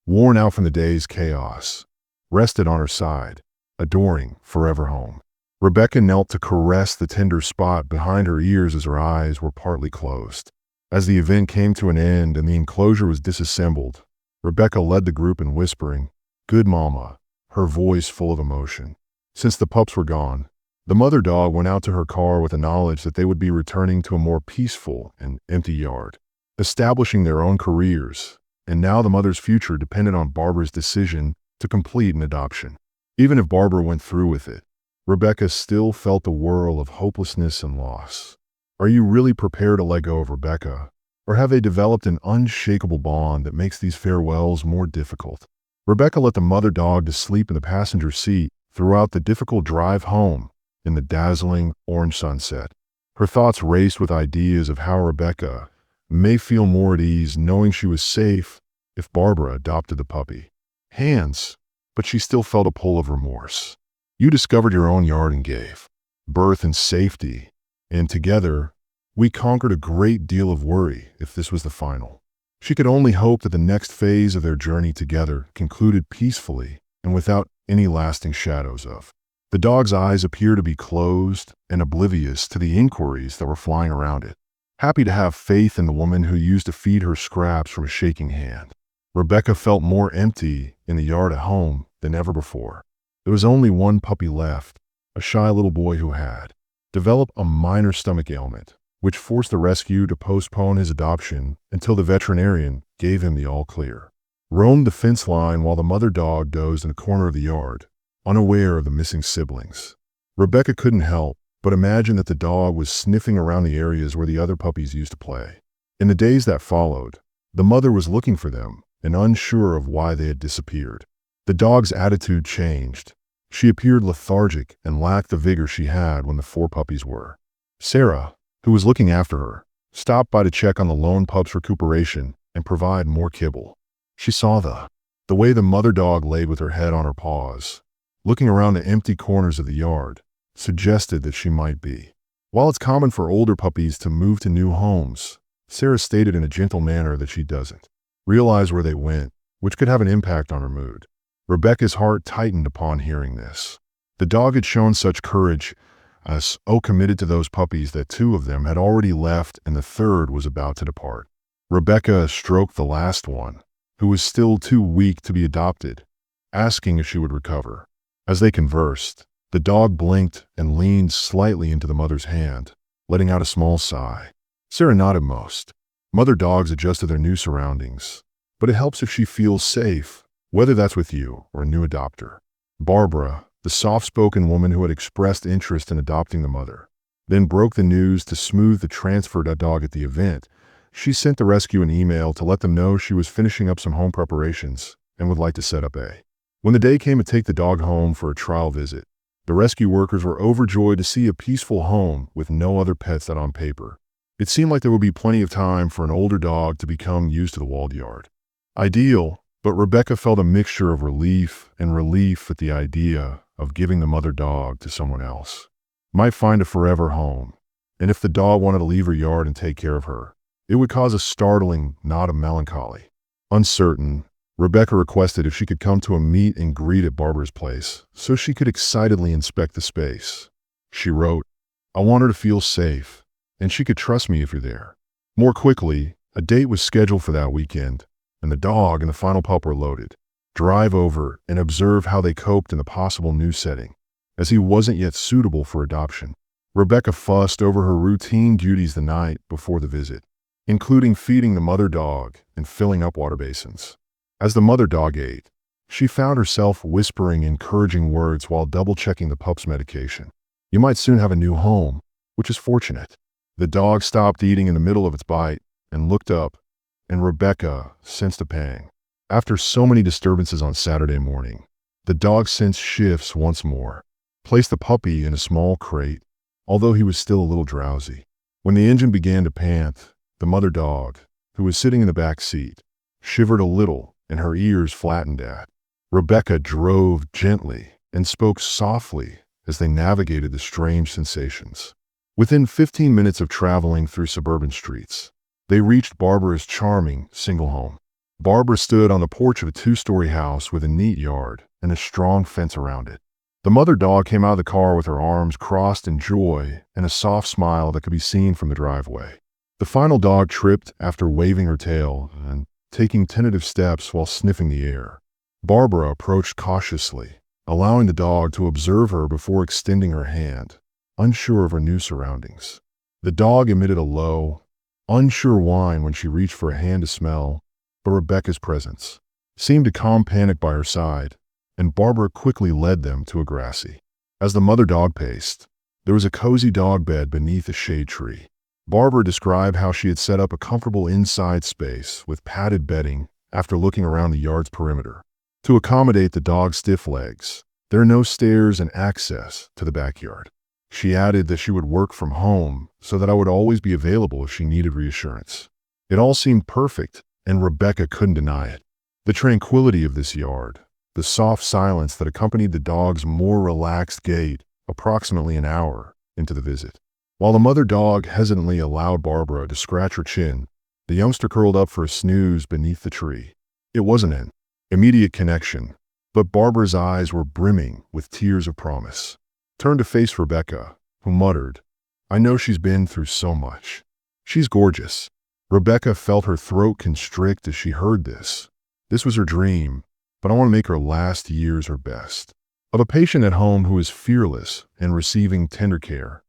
worn out from the day's chaos, rested on her side, adoring forever home. Rebecca knelt to caress the tender spot behind her ears as her eyes were partly closed. As the event came to an end and the enclosure was disassembled, Rebecca led the group in whispering, "Good mama," her voice full of emotion. Since the pups were gone, the mother dog went out to her car with the knowledge that they would be returning to a more peaceful and empty yard, establishing their own careers, and now the mother's future depended on Barbara's decision to complete an adoption. Even if Barbara went through with it, Rebecca still felt the whirl of hopelessness and loss. Are you really prepared to let go of Rebecca? Or have they developed an unshakable bond that makes these farewells more difficult? Rebecca let the mother dog to sleep in the passenger seat throughout the difficult drive home in the dazzling orange sunset. Her thoughts raced with ideas of how Rebecca may feel more at ease knowing she was safe if Barbara adopted the puppy. Hands, but she still felt a pull of remorse. You discovered your own yard and gave birth in safety, and together, we conquered a great deal of worry if this was the final. She could only hope that the next phase of their journey together concluded peacefully and without any lasting shadows of. The dog's eyes appeared to be closed and oblivious to the inquiries that were flying around it, happy to have faith in the woman who used to feed her scraps from a shaking hand. Rebecca felt more empty in the yard at home than ever before. There was only one puppy left, a shy little boy who had developed a minor stomach ailment, which forced the rescue to postpone his adoption until the veterinarian gave him the all-clear. Roamed the fence line while the mother dog dozed in a corner of the yard, unaware of the missing siblings. Rebecca couldn't help but imagine that the dog was sniffing around the areas where the other puppies used to play. In the days that followed, the mother was looking for them and unsure of why they had disappeared. The dog's attitude changed. She appeared lethargic and lacked the vigor she had when the 4 puppies were. Sarah, who was looking after her, stopped by to check on the lone pup's recuperation and provide more kibble. She saw the way the mother dog laid with her head on her paws, looking around the empty corners of the yard, suggested that she might be. While it's common for older puppies to move to new homes, Sarah stated in a gentle manner that she doesn't realize where they went, which could have an impact on her mood. Rebecca's heart tightened upon hearing this. The dog had shown such courage, so committed to those puppies that 2 of them had already left and the 3rd was about to depart. Rebecca stroked the last one, who was still too weak to be adopted, asking if she would recover. As they conversed, the dog blinked and leaned slightly into the mother's hand, letting out a small sigh. Sarah nodded most. Mother dogs adjust to their new surroundings, but it helps if she feels safe, whether that's with you or a new adopter. Barbara, the soft-spoken woman who had expressed interest in adopting the mother, then broke the news to smooth the transfer dog at the event. She sent the rescue an email to let them know she was finishing up some home preparations and would like to set up a. When the day came to take the dog home for a trial visit, the rescue workers were overjoyed to see a peaceful home with no other pets than on paper. It seemed like there would be plenty of time for an older dog to become used to the walled yard. Ideal, but Rebecca felt a mixture of relief at the idea of giving the mother dog to someone else. Might find a forever home, and if the dog wanted to leave her yard and take care of her, it would cause a startling knot of melancholy. Uncertain, Rebecca requested if she could come to a meet and greet at Barbara's place so she could excitedly inspect the space. She wrote, "I want her to feel safe, and she could trust me if you're there." More quickly, a date was scheduled for that weekend, and the dog and the final pup were loaded. Drive over and observe how they coped in the possible new setting, as he wasn't yet suitable for adoption. Rebecca fussed over her routine duties the night before the visit, including feeding the mother dog and filling up water basins. As the mother dog ate, she found herself whispering encouraging words while double-checking the pup's medication. "You might soon have a new home, which is fortunate." The dog stopped eating in the middle of its bite and looked up, and Rebecca sensed a pang. After so many disturbances on Saturday morning, the dog sensed shifts once more, placed the puppy in a small crate, although he was still a little drowsy. When the engine began to pant, the mother dog, who was sitting in the back seat, shivered a little and her ears flattened at. Rebecca drove gently and spoke softly as they navigated the strange sensations. Within 15 minutes of traveling through suburban streets, they reached Barbara's charming single home. Barbara stood on the porch of a 2-story house with a neat yard and a strong fence around it. The mother dog came out of the car with her arms crossed in joy and a soft smile that could be seen from the driveway. The final dog tripped after waving her tail and taking tentative steps while sniffing the air. Barbara approached cautiously, allowing the dog to observe her before extending her hand, unsure of her new surroundings. The dog emitted a low, unsure whine when she reached for a hand to smell, but Rebecca's presence seemed to calm panic by her side, and Barbara quickly led them to a grassy As the mother dog paced, there was a cozy dog bed beneath a shade tree. Barbara described how she had set up a comfortable inside space with padded bedding after looking around the yard's perimeter. To accommodate the dog's stiff legs, there are no stairs and access to the backyard. She added that she would work from home so that I would always be available if she needed reassurance. It all seemed perfect, and Rebecca couldn't deny it. The tranquility of this yard, the soft silence that accompanied the dog's more relaxed gait approximately an hour into the visit. While the mother dog hesitantly allowed Barbara to scratch her chin, the youngster curled up for a snooze beneath the tree. It wasn't an immediate connection, but Barbara's eyes were brimming with tears of promise. Turned to face Rebecca, who muttered, "I know she's been through so much. She's gorgeous." Rebecca felt her throat constrict as she heard this. This was her dream, but I want to make her last years her best. Of a patient at home who is fearless and receiving tender care.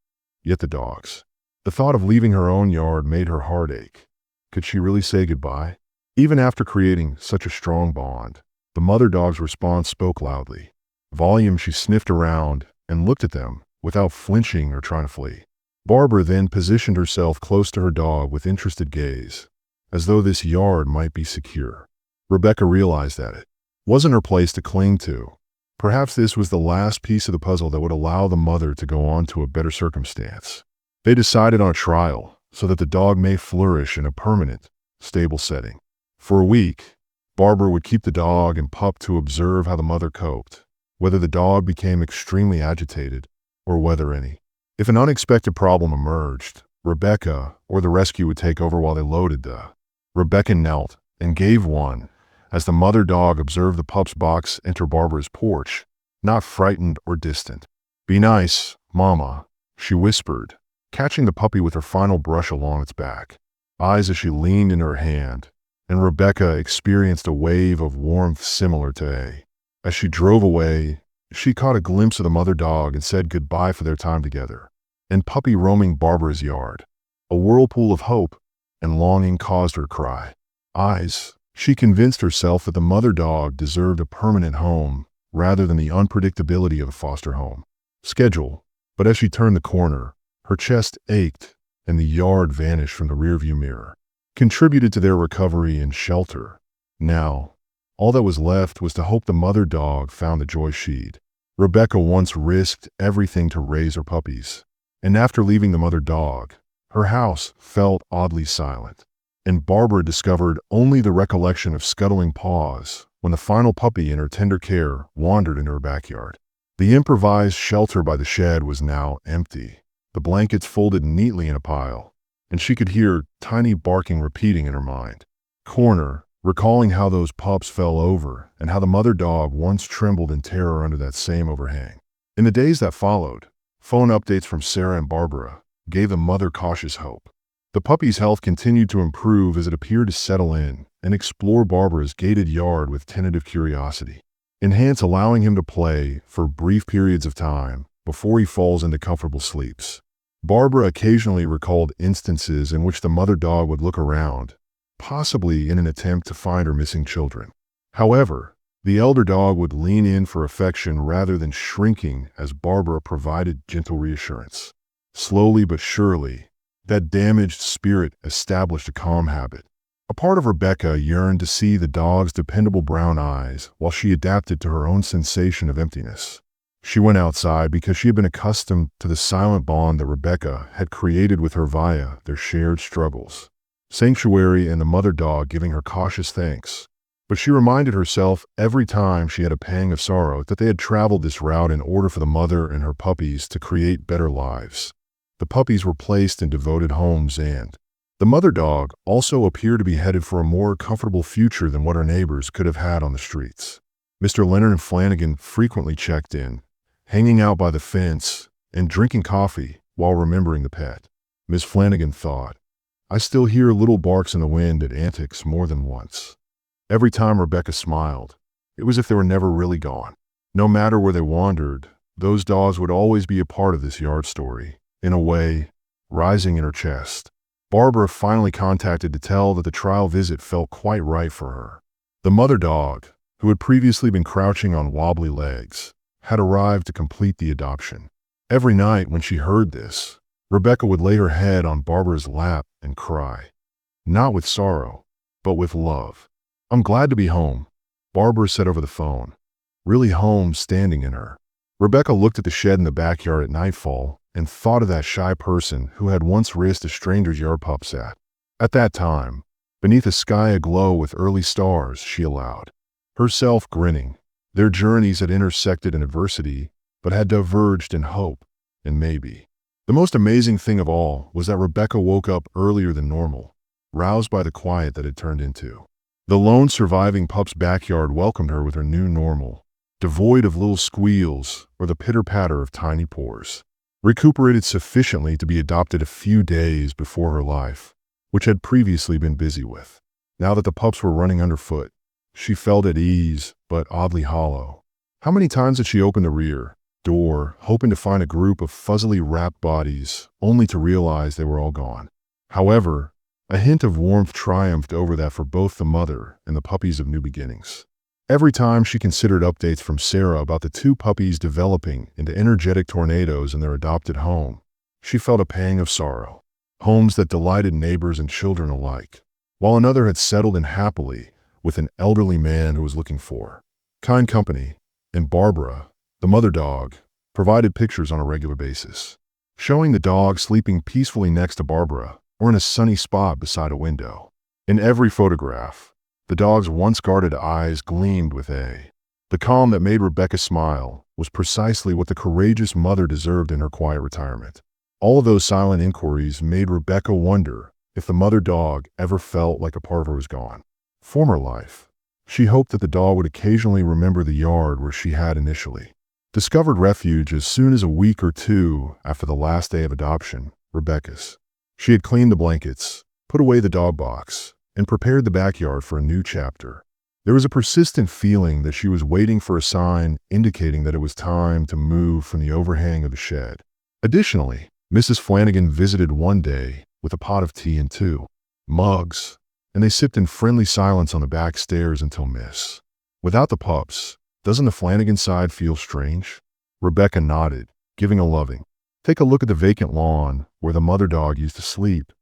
Yet the dogs. The thought of leaving her own yard made her heart ache. Could she really say goodbye? Even after creating such a strong bond, the mother dog's response spoke loudly. Volume, she sniffed around and looked at them without flinching or trying to flee. Barbara then positioned herself close to her dog with interested gaze, as though this yard might be secure. Rebecca realized that it wasn't her place to cling to. Perhaps this was the last piece of the puzzle that would allow the mother to go on to a better circumstance. They decided on a trial so that the dog may flourish in a permanent, stable setting. For a week, Barbara would keep the dog and pup to observe how the mother coped, whether the dog became extremely agitated or whether any. If an unexpected problem emerged, Rebecca or the rescue would take over while they loaded the. Rebecca knelt and gave one as the mother dog observed the pup's box enter Barbara's porch, not frightened or distant. "Be nice, Mama," she whispered, catching the puppy with her final brush along its back. Eyes as she leaned in her hand, and Rebecca experienced a wave of warmth similar to A. As she drove away, she caught a glimpse of the mother dog and said goodbye for their time together, and puppy roaming Barbara's yard. A whirlpool of hope and longing caused her to cry. Eyes. She convinced herself that the mother dog deserved a permanent home rather than the unpredictability of a foster home schedule. But as she turned the corner, her chest ached and the yard vanished from the rearview mirror, contributed to their recovery and shelter. Now, all that was left was to hope the mother dog found the joy she'd. Rebecca once risked everything to raise her puppies, and after leaving the mother dog, her house felt oddly silent. And Barbara discovered only the recollection of scuttling paws when the final puppy in her tender care wandered into her backyard. The improvised shelter by the shed was now empty, the blankets folded neatly in a pile, and she could hear tiny barking repeating in her mind. Corner, recalling how those pups fell over and how the mother dog once trembled in terror under that same overhang. In the days that followed, phone updates from Sarah and Barbara gave the mother cautious hope. The puppy's health continued to improve as it appeared to settle in and explore Barbara's gated yard with tentative curiosity. Enhance allowing him to play for brief periods of time before he falls into comfortable sleeps. Barbara occasionally recalled instances in which the mother dog would look around, possibly in an attempt to find her missing children. However, the elder dog would lean in for affection rather than shrinking as Barbara provided gentle reassurance. Slowly but surely, that damaged spirit established a calm habit. A part of Rebecca yearned to see the dog's dependable brown eyes while she adapted to her own sensation of emptiness. She went outside because she had been accustomed to the silent bond that Rebecca had created with her via their shared struggles. Sanctuary and the mother dog giving her cautious thanks. But she reminded herself every time she had a pang of sorrow that they had traveled this route in order for the mother and her puppies to create better lives. The puppies were placed in devoted homes and the mother dog also appeared to be headed for a more comfortable future than what her neighbors could have had on the streets. Mr. Leonard Flanagan frequently checked in, hanging out by the fence and drinking coffee while remembering the pet. Miss Flanagan thought, "I still hear little barks in the wind at antics more than once." Every time Rebecca smiled, it was as if they were never really gone. No matter where they wandered, those dogs would always be a part of this yard story. In a way, rising in her chest. Barbara finally contacted to tell that the trial visit felt quite right for her. The mother dog, who had previously been crouching on wobbly legs, had arrived to complete the adoption. Every night when she heard this, Rebecca would lay her head on Barbara's lap and cry. Not with sorrow, but with love. "I'm glad to be home," Barbara said over the phone. Really home standing in her. Rebecca looked at the shed in the backyard at nightfall and thought of that shy person who had once raced a stranger's yard pups at. At that time, beneath a sky aglow with early stars, she allowed herself grinning. Their journeys had intersected in adversity, but had diverged in hope and maybe. The most amazing thing of all was that Rebecca woke up earlier than normal, roused by the quiet that had turned into. The lone surviving pup's backyard welcomed her with her new normal, devoid of little squeals or the pitter-patter of tiny paws. Recuperated sufficiently to be adopted a few days before her life, which had previously been busy with. Now that the pups were running underfoot, she felt at ease, but oddly hollow. How many times had she opened the rear door, hoping to find a group of fuzzily wrapped bodies, only to realize they were all gone. However, a hint of warmth triumphed over that for both the mother and the puppies of new beginnings. Every time she considered updates from Sarah about the two puppies developing into energetic tornadoes in their adopted home, she felt a pang of sorrow. Homes that delighted neighbors and children alike, while another had settled in happily with an elderly man who was looking for kind company, and Barbara, the mother dog, provided pictures on a regular basis, showing the dog sleeping peacefully next to Barbara or in a sunny spot beside a window. In every photograph, the dog's once guarded eyes gleamed with the calm that made Rebecca smile was precisely what the courageous mother deserved in her quiet retirement. All of those silent inquiries made Rebecca wonder if the mother dog ever felt like a part of her was gone. Former life. She hoped that the dog would occasionally remember the yard where she had initially discovered refuge as soon as a week or two after the last day of adoption, Rebecca's. She had cleaned the blankets, put away the dog box, and prepared the backyard for a new chapter. There was a persistent feeling that she was waiting for a sign indicating that it was time to move from the overhang of the shed. Additionally, Mrs. Flanagan visited one day with a pot of tea and 2 mugs, and they sipped in friendly silence on the back stairs until miss. Without the pups, doesn't the Flanagan side feel strange? Rebecca nodded, giving a loving. Take a look at the vacant lawn where the mother dog used to sleep.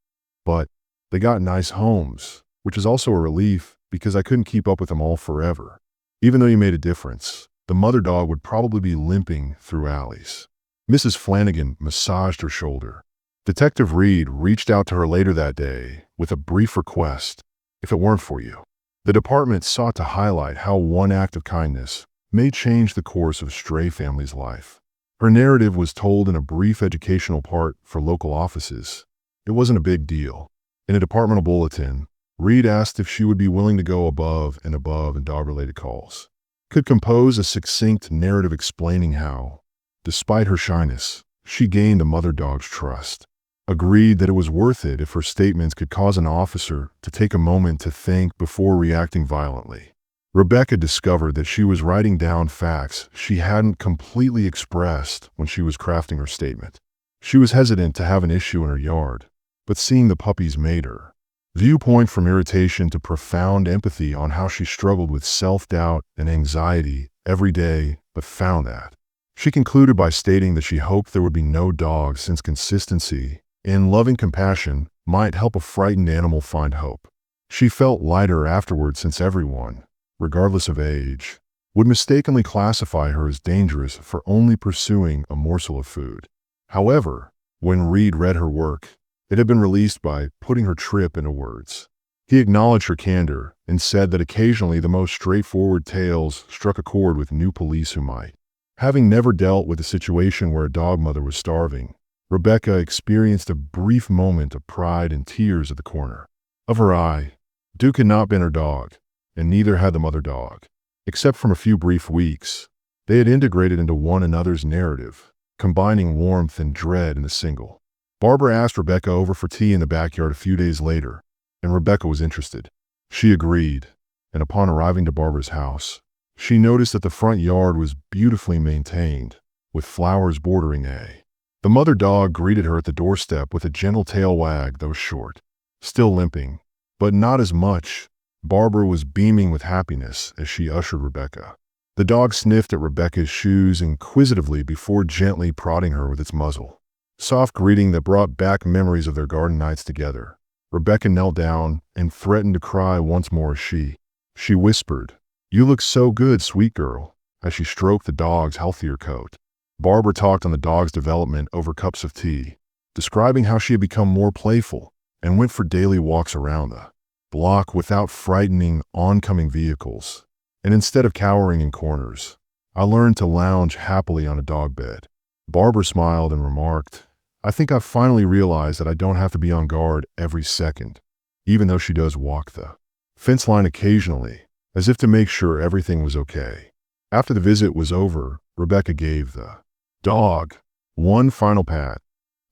But they got nice homes, which is also a relief because I couldn't keep up with them all forever. Even though you made a difference, the mother dog would probably be limping through alleys. Mrs. Flanagan massaged her shoulder. Detective Reed reached out to her later that day with a brief request. If it weren't for you. The department sought to highlight how one act of kindness may change the course of a stray family's life. Her narrative was told in a brief educational part for local offices. It wasn't a big deal. In a departmental bulletin, Reed asked if she would be willing to go above and above in dog-related calls. Could compose a succinct narrative explaining how, despite her shyness, she gained the mother dog's trust. Agreed that it was worth it if her statements could cause an officer to take a moment to think before reacting violently. Rebecca discovered that she was writing down facts she hadn't completely expressed when she was crafting her statement. She was hesitant to have an issue in her yard, but seeing the puppies made her viewpoint from irritation to profound empathy on how she struggled with self-doubt and anxiety every day, but found that. She concluded by stating that she hoped there would be no dogs since consistency in loving compassion might help a frightened animal find hope. She felt lighter afterward since everyone, regardless of age, would mistakenly classify her as dangerous for only pursuing a morsel of food. However, when Reed read her work, it had been released by putting her trip into words. He acknowledged her candor and said that occasionally the most straightforward tales struck a chord with new police who might. Having never dealt with a situation where a dog mother was starving, Rebecca experienced a brief moment of pride and tears at the corner of her eye. Duke had not been her dog, and neither had the mother dog. Except from a few brief weeks, they had integrated into one another's narrative, combining warmth and dread in a single. Barbara asked Rebecca over for tea in the backyard a few days later, and Rebecca was interested. She agreed, and upon arriving to Barbara's house, she noticed that the front yard was beautifully maintained, with flowers bordering The mother dog greeted her at the doorstep with a gentle tail wag that was short. Still limping, but not as much. Barbara was beaming with happiness as she ushered Rebecca The dog sniffed at Rebecca's shoes inquisitively before gently prodding her with its muzzle. Soft greeting that brought back memories of their garden nights together. Rebecca knelt down and threatened to cry once more as she whispered, "You look so good, sweet girl," as she stroked the dog's healthier coat. Barbara talked on the dog's development over cups of tea, describing how she had become more playful and went for daily walks around the block without frightening oncoming vehicles. And instead of cowering in corners, I learned to lounge happily on a dog bed. Barbara smiled and remarked, "I think I've finally realized that I don't have to be on guard every second," even though she does walk the fence line occasionally, as if to make sure everything was okay. After the visit was over, Rebecca gave the dog one final pat,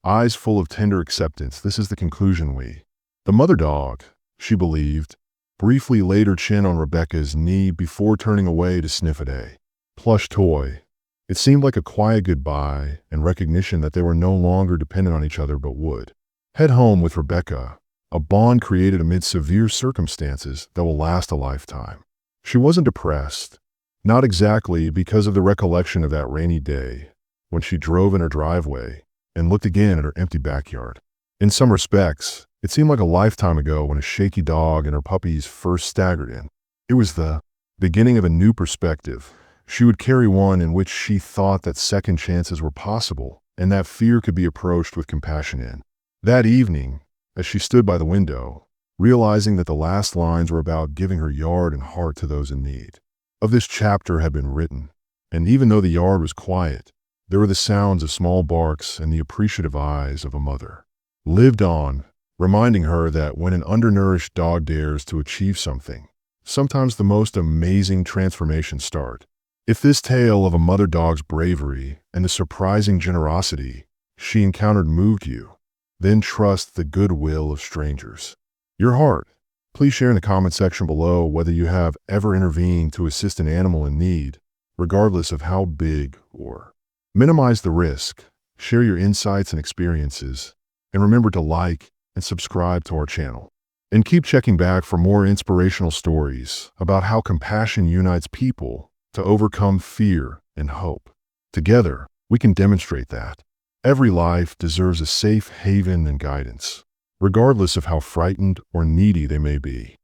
eyes full of tender acceptance. "This is the conclusion the mother dog," she believed, briefly laid her chin on Rebecca's knee before turning away to sniff at a plush toy. It seemed like a quiet goodbye and recognition that they were no longer dependent on each other but would head home with Rebecca, a bond created amid severe circumstances that will last a lifetime. She wasn't depressed, not exactly, because of the recollection of that rainy day when she drove in her driveway and looked again at her empty backyard. In some respects, it seemed like a lifetime ago when a shaky dog and her puppies first staggered in. It was the beginning of a new perspective. She would carry one in which she thought that second chances were possible and that fear could be approached with compassion in. That evening, as she stood by the window, realizing that the last lines were about giving her yard and heart to those in need of this chapter had been written, and even though the yard was quiet, there were the sounds of small barks and the appreciative eyes of a mother lived on, reminding her that when an undernourished dog dares to achieve something, sometimes the most amazing transformations start. If this tale of a mother dog's bravery and the surprising generosity she encountered moved you, then trust the goodwill of strangers. Your heart. Please share in the comment section below whether you have ever intervened to assist an animal in need, regardless of how big or minimize the risk. Share your insights and experiences, and remember to like and subscribe to our channel. And keep checking back for more inspirational stories about how compassion unites people to overcome fear and hope. Together, we can demonstrate that every life deserves a safe haven and guidance, regardless of how frightened or needy they may be.